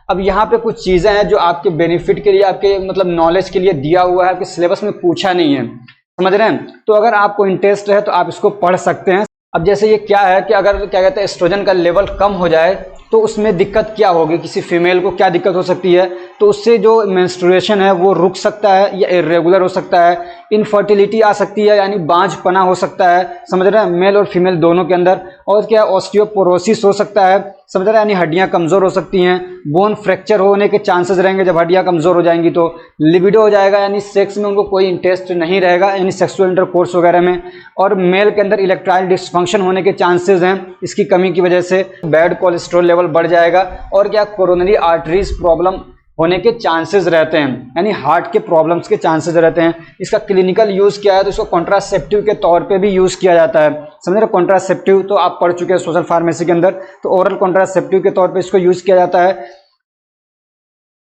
अब यहाँ पे कुछ चीज़ें हैं जो आपके बेनिफिट के लिए, आपके मतलब नॉलेज के लिए दिया हुआ है, आपके सिलेबस में पूछा नहीं है, समझ रहे हैं। तो अगर आपको इंटरेस्ट है तो आप इसको पढ़ सकते हैं। अब जैसे ये क्या है कि अगर क्या कहते हैं, एस्ट्रोजन का लेवल कम हो जाए तो उसमें दिक्कत क्या होगी, किसी फीमेल को क्या दिक्कत हो सकती है, तो उससे जो मेंस्ट्रुएशन है वो रुक सकता है या इरेगुलर हो सकता है, इनफर्टिलिटी आ सकती है, यानी बांझपना हो सकता है, समझ रहे हैं, मेल और फीमेल दोनों के अंदर। और क्या, ऑस्टियोपोरोसिस हो सकता है, समझ रहे हैं, यानी हड्डियां कमज़ोर हो सकती हैं। बोन फ्रैक्चर होने के चांसेस रहेंगे जब हड्डियां कमज़ोर हो जाएंगी। तो लिबिडो हो जाएगा, यानी सेक्स में उनको कोई इंटरेस्ट नहीं रहेगा, यानी सेक्सुअल इंटरकोर्स वगैरह में। और मेल के अंदर इलेक्ट्राइल डिसफंक्शन होने के चांसेस हैं इसकी कमी की वजह से। बैड कोलेस्ट्रॉल लेवल बढ़ जाएगा। और क्या, कोरोनरी आर्टरीज प्रॉब्लम होने के चांसेस रहते हैं, यानी हार्ट के प्रॉब्लम्स के चांसेस रहते हैं। इसका क्लिनिकल यूज़ क्या है, तो इसको कॉन्ट्रासेप्टिव के तौर पे भी यूज़ किया जाता है, समझ रहे। कॉन्ट्रासेप्टिव तो आप पढ़ चुके हैं सोशल फार्मेसी के अंदर, तो ओरल कॉन्ट्रासेप्टिव के तौर पे इसको यूज़ किया जाता है।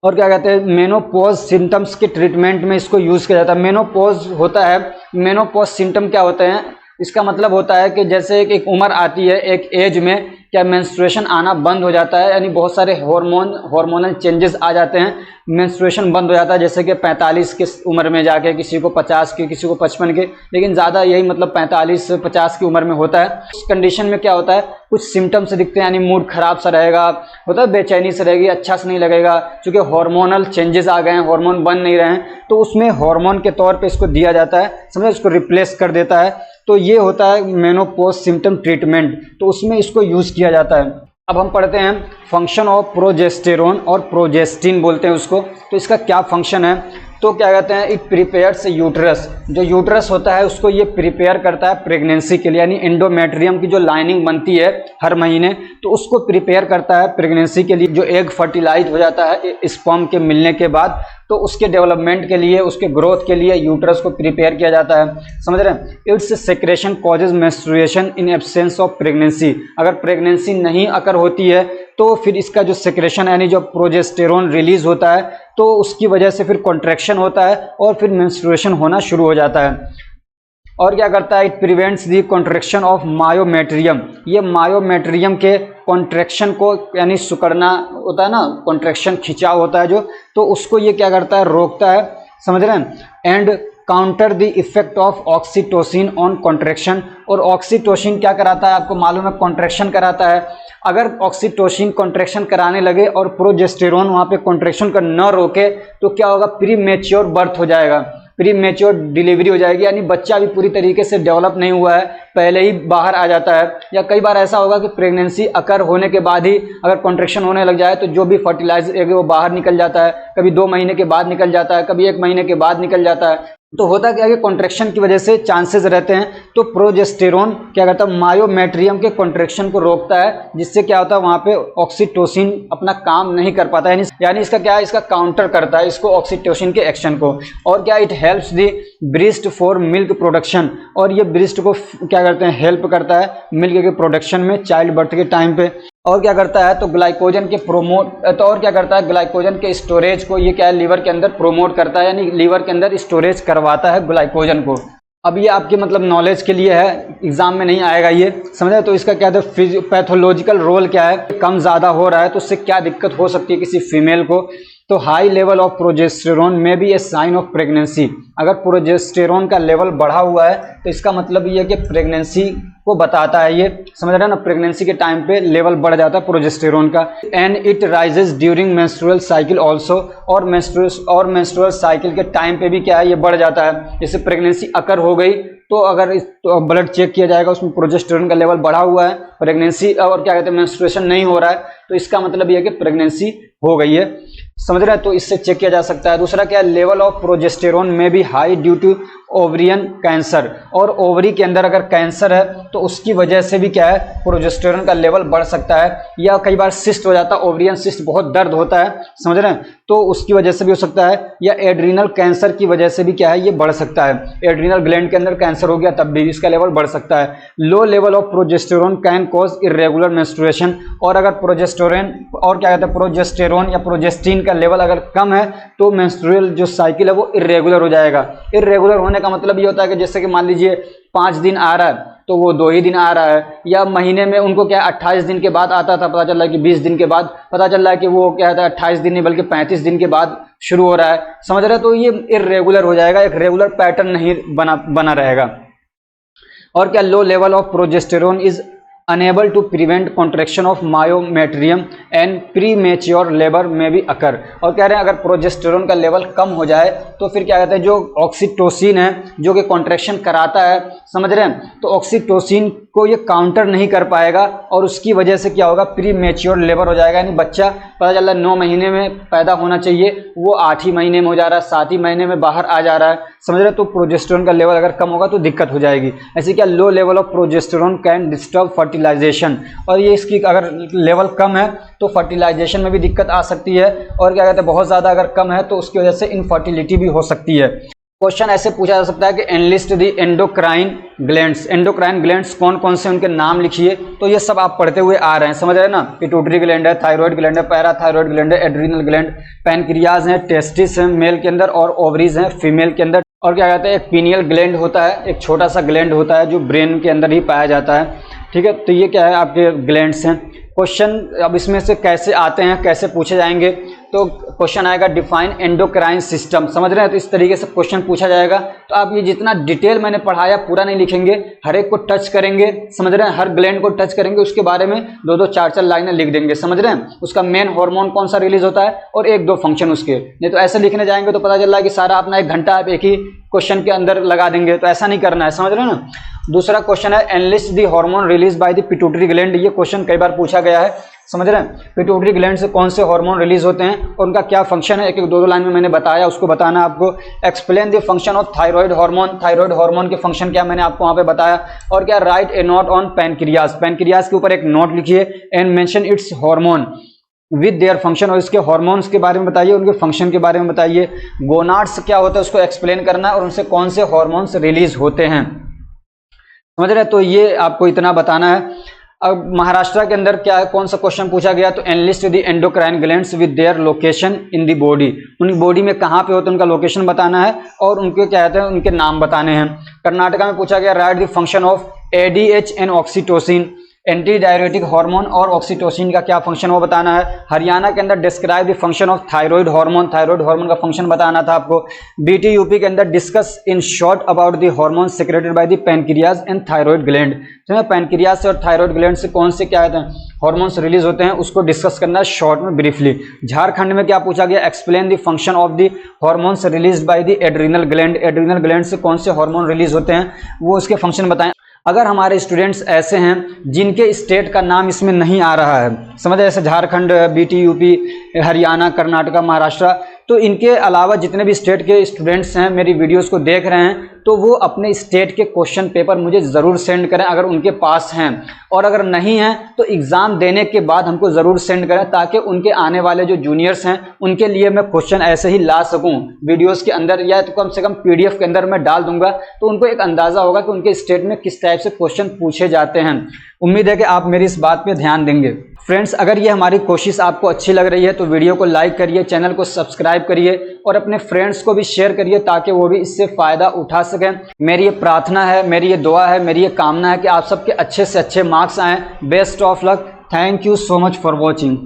और क्या कहते हैं, मेनोपॉज सिम्टम्स के ट्रीटमेंट में इसको यूज़ किया जाता है। मेनोपॉज होता है, मेनोपॉज सिम्टम क्या होते हैं, इसका मतलब होता है कि जैसे एक उम्र आती है, एक एज में क्या मेंस्ट्रुएशन आना बंद हो जाता है, यानी बहुत सारे हार्मोनल चेंजेस आ जाते हैं, मेंस्ट्रुएशन बंद हो जाता है। जैसे कि 45 की उम्र में जाके, किसी को 50 की, किसी को 55 के, लेकिन ज़्यादा यही मतलब 45-50 की उम्र में होता है। उस कंडीशन में क्या होता है, कुछ सिम्टम्स दिखते हैं, यानी मूड खराब सा रहेगा, होता है, बेचैनी से रहेगी, अच्छा से नहीं लगेगा, क्योंकि हार्मोनल चेंजेस आ गए हैं, हार्मोन बन नहीं रहे हैं, तो उसमें हार्मोन के तौर पे इसको दिया जाता है, समझे, उसको रिप्लेस कर देता है। तो ये होता है मेनोपॉज सिम्टम ट्रीटमेंट, तो उसमें इसको यूज़ किया जाता है। अब हम पढ़ते हैं फंक्शन ऑफ प्रोजेस्टेरोन, और प्रोजेस्टिन बोलते हैं उसको। तो इसका क्या फंक्शन है, तो क्या कहते हैं, इट प्रिपेयर्स यूट्रस, जो यूट्रस होता है उसको ये प्रिपेयर करता है प्रेगनेंसी के लिए, यानी एंडोमेट्रियम की जो लाइनिंग बनती है हर महीने, तो उसको प्रिपेयर करता है प्रेगनेंसी के लिए। जो एग फर्टिलाइज हो जाता है स्पर्म के मिलने के बाद, तो उसके डेवलपमेंट के लिए, उसके ग्रोथ के लिए यूट्रस को प्रिपेयर किया जाता है, समझ रहे हैं। It's secretion causes menstruation in absence of pregnancy, अगर प्रेगनेंसी नहीं अकर होती है तो फिर इसका जो सेक्रेशन यानी जो प्रोजेस्टेरोन रिलीज होता है, तो उसकी वजह से फिर कॉन्ट्रैक्शन होता है और फिर मेंस्ट्रुएशन होना शुरू हो जाता है। और क्या करता है, it prevents the contraction of myometrium, ये मायोमेट्रियम के कॉन्ट्रैक्शन को, यानी सुकड़ना होता है ना, कॉन्ट्रैक्शन खिंचाव होता है जो, तो उसको ये क्या करता है, रोकता है, समझ रहे हैं। And counter the effect of oxytocin on contraction, और ऑक्सीटोसिन क्या कराता है, आपको मालूम है, कॉन्ट्रैक्शन कराता है। अगर ऑक्सीटोसिन कॉन्ट्रैक्शन कराने लगे और प्रोजेस्टेरोन वहाँ पे कॉन्ट्रैक्शन का न रोके, तो क्या होगा, प्री मैच्योर बर्थ हो जाएगा, प्री मैच्योर डिलीवरी हो जाएगी, यानी बच्चा भी पूरी तरीके से डेवलप नहीं हुआ है, पहले ही बाहर आ जाता है। या कई बार ऐसा होगा कि प्रेगनेंसी अकर होने के बाद ही अगर कॉन्ट्रैक्शन होने लग जाए, तो जो भी फर्टिलाइजर है वो बाहर निकल जाता है, कभी 2 महीने के बाद निकल जाता है, कभी 1 महीने के बाद निकल जाता है। तो होता क्या है कि कॉन्ट्रैक्शन की वजह से चांसेस रहते हैं, तो प्रोजेस्टेरोन क्या करता है, मायोमेट्रियम के कॉन्ट्रैक्शन को रोकता है, जिससे क्या होता है वहां पे ऑक्सीटोसिन अपना काम नहीं कर पाता है, यानी इसका क्या है, इसका काउंटर करता है इसको ऑक्सीटोसिन के एक्शन को। और क्या, it helps the breast for milk production, और ये ब्रीस्ट को क्या करते हैं, हेल्प करता है मिल्क के प्रोडक्शन में चाइल्ड बर्थ के टाइम पे। और क्या करता है, तो ग्लाइकोजन के और क्या करता है, ग्लाइकोजन के स्टोरेज को ये क्या है, लीवर के अंदर प्रोमोट करता है, यानी लीवर के अंदर स्टोरेज करवाता है ग्लाइकोजन को। अब ये आपके मतलब नॉलेज के लिए है, एग्जाम में नहीं आएगा ये, समझे। तो इसका क्या है, पैथोलॉजिकल रोल क्या है, कम ज़्यादा हो रहा है तो उससे क्या दिक्कत हो सकती है किसी फीमेल को। तो हाई लेवल ऑफ प्रोजेस्टेरोन में भी ए साइन ऑफ प्रेगनेंसी, अगर प्रोजेस्टेरोन का लेवल बढ़ा हुआ है तो इसका मतलब ये है कि प्रेगनेंसी को बताता है ये, समझ रहे हैं ना, प्रेगनेंसी के टाइम पे लेवल बढ़ जाता है प्रोजेस्टेरोन का। And it rises during menstrual cycle also, और मेंस्ट्रुअल साइकिल के टाइम पे भी क्या है, ये बढ़ जाता है। जैसे प्रेगनेंसी अकर हो गई तो अगर तो ब्लड चेक किया जाएगा, उसमें प्रोजेस्टेरोन का लेवल बढ़ा हुआ है, प्रेगनेंसी और क्या कहते हैं मेंस्ट्रुएशन नहीं हो रहा है, तो इसका मतलब ये है कि प्रेगनेंसी हो गई है, समझ रहे हैं। तो इससे चेक किया जा सकता है। दूसरा क्या है, लेवल ऑफ प्रोजेस्टेरोन में भी high due to ovarian cancer, और ओवरी के अंदर अगर कैंसर है तो उसकी वजह से भी क्या है, प्रोजेस्टेरोन का लेवल बढ़ सकता है। या कई बार सिस्ट हो जाता है, ओवरियन सिस्ट, बहुत दर्द होता है, समझ रहे हैं, तो उसकी वजह से भी हो सकता है। या एड्रीनल कैंसर की वजह से भी क्या है, ये बढ़ सकता है, एड्रीनल ग्लैंड के अंदर कैंसर हो गया तब भी इसका लेवल बढ़ सकता है। लो level of progesterone can cause irregular menstruation, और अगर प्रोजेस्टेरोन और क्या कहते हैं, प्रोजेस्टेरोन या प्रोजेस्टिन का लेवल अगर कम है तो मेंस्ट्रुअल जो साइकिल है वो इरेगुलर हो जाएगा। इरेगुलर होने का मतलब ये होता है कि जैसे कि मान लीजिए 5 दिन आ रहा है तो वो 2 ही दिन आ रहा है, या महीने में उनको क्या 28 दिन के बाद आता था, पता चल रहा है कि 20 दिन के बाद, पता चल रहा है कि वो क्या था 28 दिन नहीं बल्कि 35 दिन के बाद शुरू हो रहा है, समझ रहे हैं। तो ये इरेगुलर हो जाएगा, एक रेगुलर पैटर्न नहीं बना रहेगा। और क्या, low level of progesterone is unable to prevent contraction of myometrium and premature labour में भी अकर। और कह रहे हैं अगर प्रोजेस्टेरोन का लेवल कम हो जाए तो फिर क्या कहते हैं, जो ऑक्सीटोसिन है जो कि कॉन्ट्रैक्शन कराता है, समझ रहे हैं, तो ऑक्सीटोसिन को ये काउंटर नहीं कर पाएगा, और उसकी वजह से क्या होगा, प्रीमेच्योर लेबर हो जाएगा, यानी बच्चा पता चल रहा है 9 महीने में पैदा होना चाहिए, वो 8 ही महीने में हो जा रहा है, 7 ही महीने में बाहर आ जा रहा है, समझ रहे हैं। तो प्रोजेस्टेरोन का लेवल अगर कम होगा तो दिक्कत हो जाएगी। ऐसे क्या, low level of progesterone can disturb fertilisation, और ये इसकी अगर लेवल कम है तो फर्टिलाइजेशन में भी दिक्कत आ सकती है, और क्या कहते हैं बहुत ज़्यादा अगर कम है तो उसकी वजह से इनफर्टिलिटी भी हो सकती है। क्वेश्चन ऐसे पूछा जा सकता है कि analyst the endocrine glands, endocrine glands कौन कौन से, उनके नाम लिखिए। तो ये सब आप पढ़ते हुए आ रहे हैं, समझ रहे हैं ना, पिट्यूटरी ग्लैंड है, थायराइड ग्लैंड है, पैराथायराइड ग्लैंड है, एड्रीनल ग्लैंड, पैनक्रियाज है, टेस्टिस है मेल के अंदर, और ओवरीज है फीमेल के अंदर। और क्या कहते हैं, एक पीनियल ग्लैंड होता है, एक छोटा सा ग्लैंड होता है जो ब्रेन के अंदर ही पाया जाता है, ठीक है। तो ये क्या है, आपके ग्लैंड्स हैं। क्वेश्चन अब इसमें से कैसे आते हैं, कैसे पूछे जाएंगे, तो क्वेश्चन आएगा डिफाइन एंडोक्राइन सिस्टम, समझ रहे हैं। तो इस तरीके से क्वेश्चन पूछा जाएगा। तो आप ये जितना डिटेल मैंने पढ़ाया पूरा नहीं लिखेंगे, हर एक को टच करेंगे, समझ रहे हैं, हर ग्लैंड को टच करेंगे, उसके बारे में 2-2 4-4 लाइनें लिख देंगे, समझ रहे हैं। उसका मेन हार्मोन कौन सा रिलीज होता है और 1-2 फंक्शन उसके, नहीं तो ऐसे लिखने जाएंगे तो पता चल रहा है कि सारा अपना 1 घंटा आप एक ही क्वेश्चन के अंदर लगा देंगे, तो ऐसा नहीं करना है, समझ रहे हैं ना। दूसरा क्वेश्चन है analyst the hormone release by the pituitary gland, ये क्वेश्चन कई बार पूछा गया है, समझ रहे हैं। पिट्यूटरी ग्लैंड से कौन से हार्मोन रिलीज होते हैं और उनका क्या फंक्शन है, 1-2 लाइन में मैंने बताया, उसको बताना है आपको। Explain the function of thyroid hormone, thyroid hormone के फंक्शन क्या मैंने आपको वहां पे बताया। और क्या, right A note on pancreas, pancreas के ऊपर एक नोट लिखिए, and mention it's hormone with their function, और इसके हार्मोन्स के बारे में बताइए, उनके फंक्शन के बारे में बताइए। गोनाड्स क्या होता है उसको एक्सप्लेन करना है, और उनसे कौन से हार्मोन्स रिलीज होते हैं, समझ रहे हैं। तो ये आपको इतना बताना है। अब महाराष्ट्र के अंदर क्या है, कौन सा क्वेश्चन पूछा गया, तो analyst the endocrine glands with their location in the body, उनकी बॉडी में कहाँ पे होते हैं उनका लोकेशन बताना है, और उनके क्या कहते हैं उनके नाम बताने हैं। कर्नाटका में पूछा गया right the function of ADH and oxytocin, anti diuretic hormone और ऑक्सीटोसिन का क्या फंक्शन वो बताना है। हरियाणा के अंदर describe the function of thyroid hormone, thyroid hormone का फंक्शन बताना था आपको। बीटी यूपी के अंदर discuss in short about the hormone secreted by the pancreas and thyroid gland, तो पैनक्रियाज से और थायराइड ग्लैंड से कौन से क्या हार्मोन्स रिलीज होते हैं उसको डिस्कस करना है शॉर्ट में ब्रीफली। झारखंड में क्या पूछा गया, explain the function of the hormones release by the adrenal gland, adrenal gland से कौन से हार्मोन रिलीज होते हैं वो उसके फंक्शन बताएं। अगर हमारे स्टूडेंट्स ऐसे हैं जिनके स्टेट का नाम इसमें नहीं आ रहा है, समझे, जैसे झारखंड, बीटी यूपी, हरियाणा, कर्नाटका, महाराष्ट्र, तो इनके अलावा जितने भी स्टेट के स्टूडेंट्स हैं मेरी वीडियोस को देख रहे हैं तो वो अपने स्टेट के क्वेश्चन पेपर मुझे ज़रूर सेंड करें अगर उनके पास हैं, और अगर नहीं हैं तो एग्ज़ाम देने के बाद हमको ज़रूर सेंड करें ताकि उनके आने वाले जो जूनियर्स हैं उनके लिए मैं क्वेश्चन ऐसे ही ला सकूं वीडियोस के अंदर, या तो कम से कम पीडीएफ के अंदर मैं डाल दूंगा तो उनको एक अंदाज़ा होगा कि उनके स्टेट में किस टाइप से क्वेश्चन पूछे जाते हैं। उम्मीद है कि आप मेरी इस बात पर ध्यान देंगे। फ्रेंड्स, अगर ये हमारी कोशिश आपको अच्छी लग रही है तो वीडियो को लाइक करिए, चैनल को सब्सक्राइब करिए और अपने फ्रेंड्स को भी शेयर करिए ताकि वो भी इससे फ़ायदा उठा सकें। मेरी ये प्रार्थना है, मेरी ये दुआ है, मेरी ये कामना है कि आप सबके अच्छे से अच्छे मार्क्स आएँ। Best of luck. Thank you so much for watching.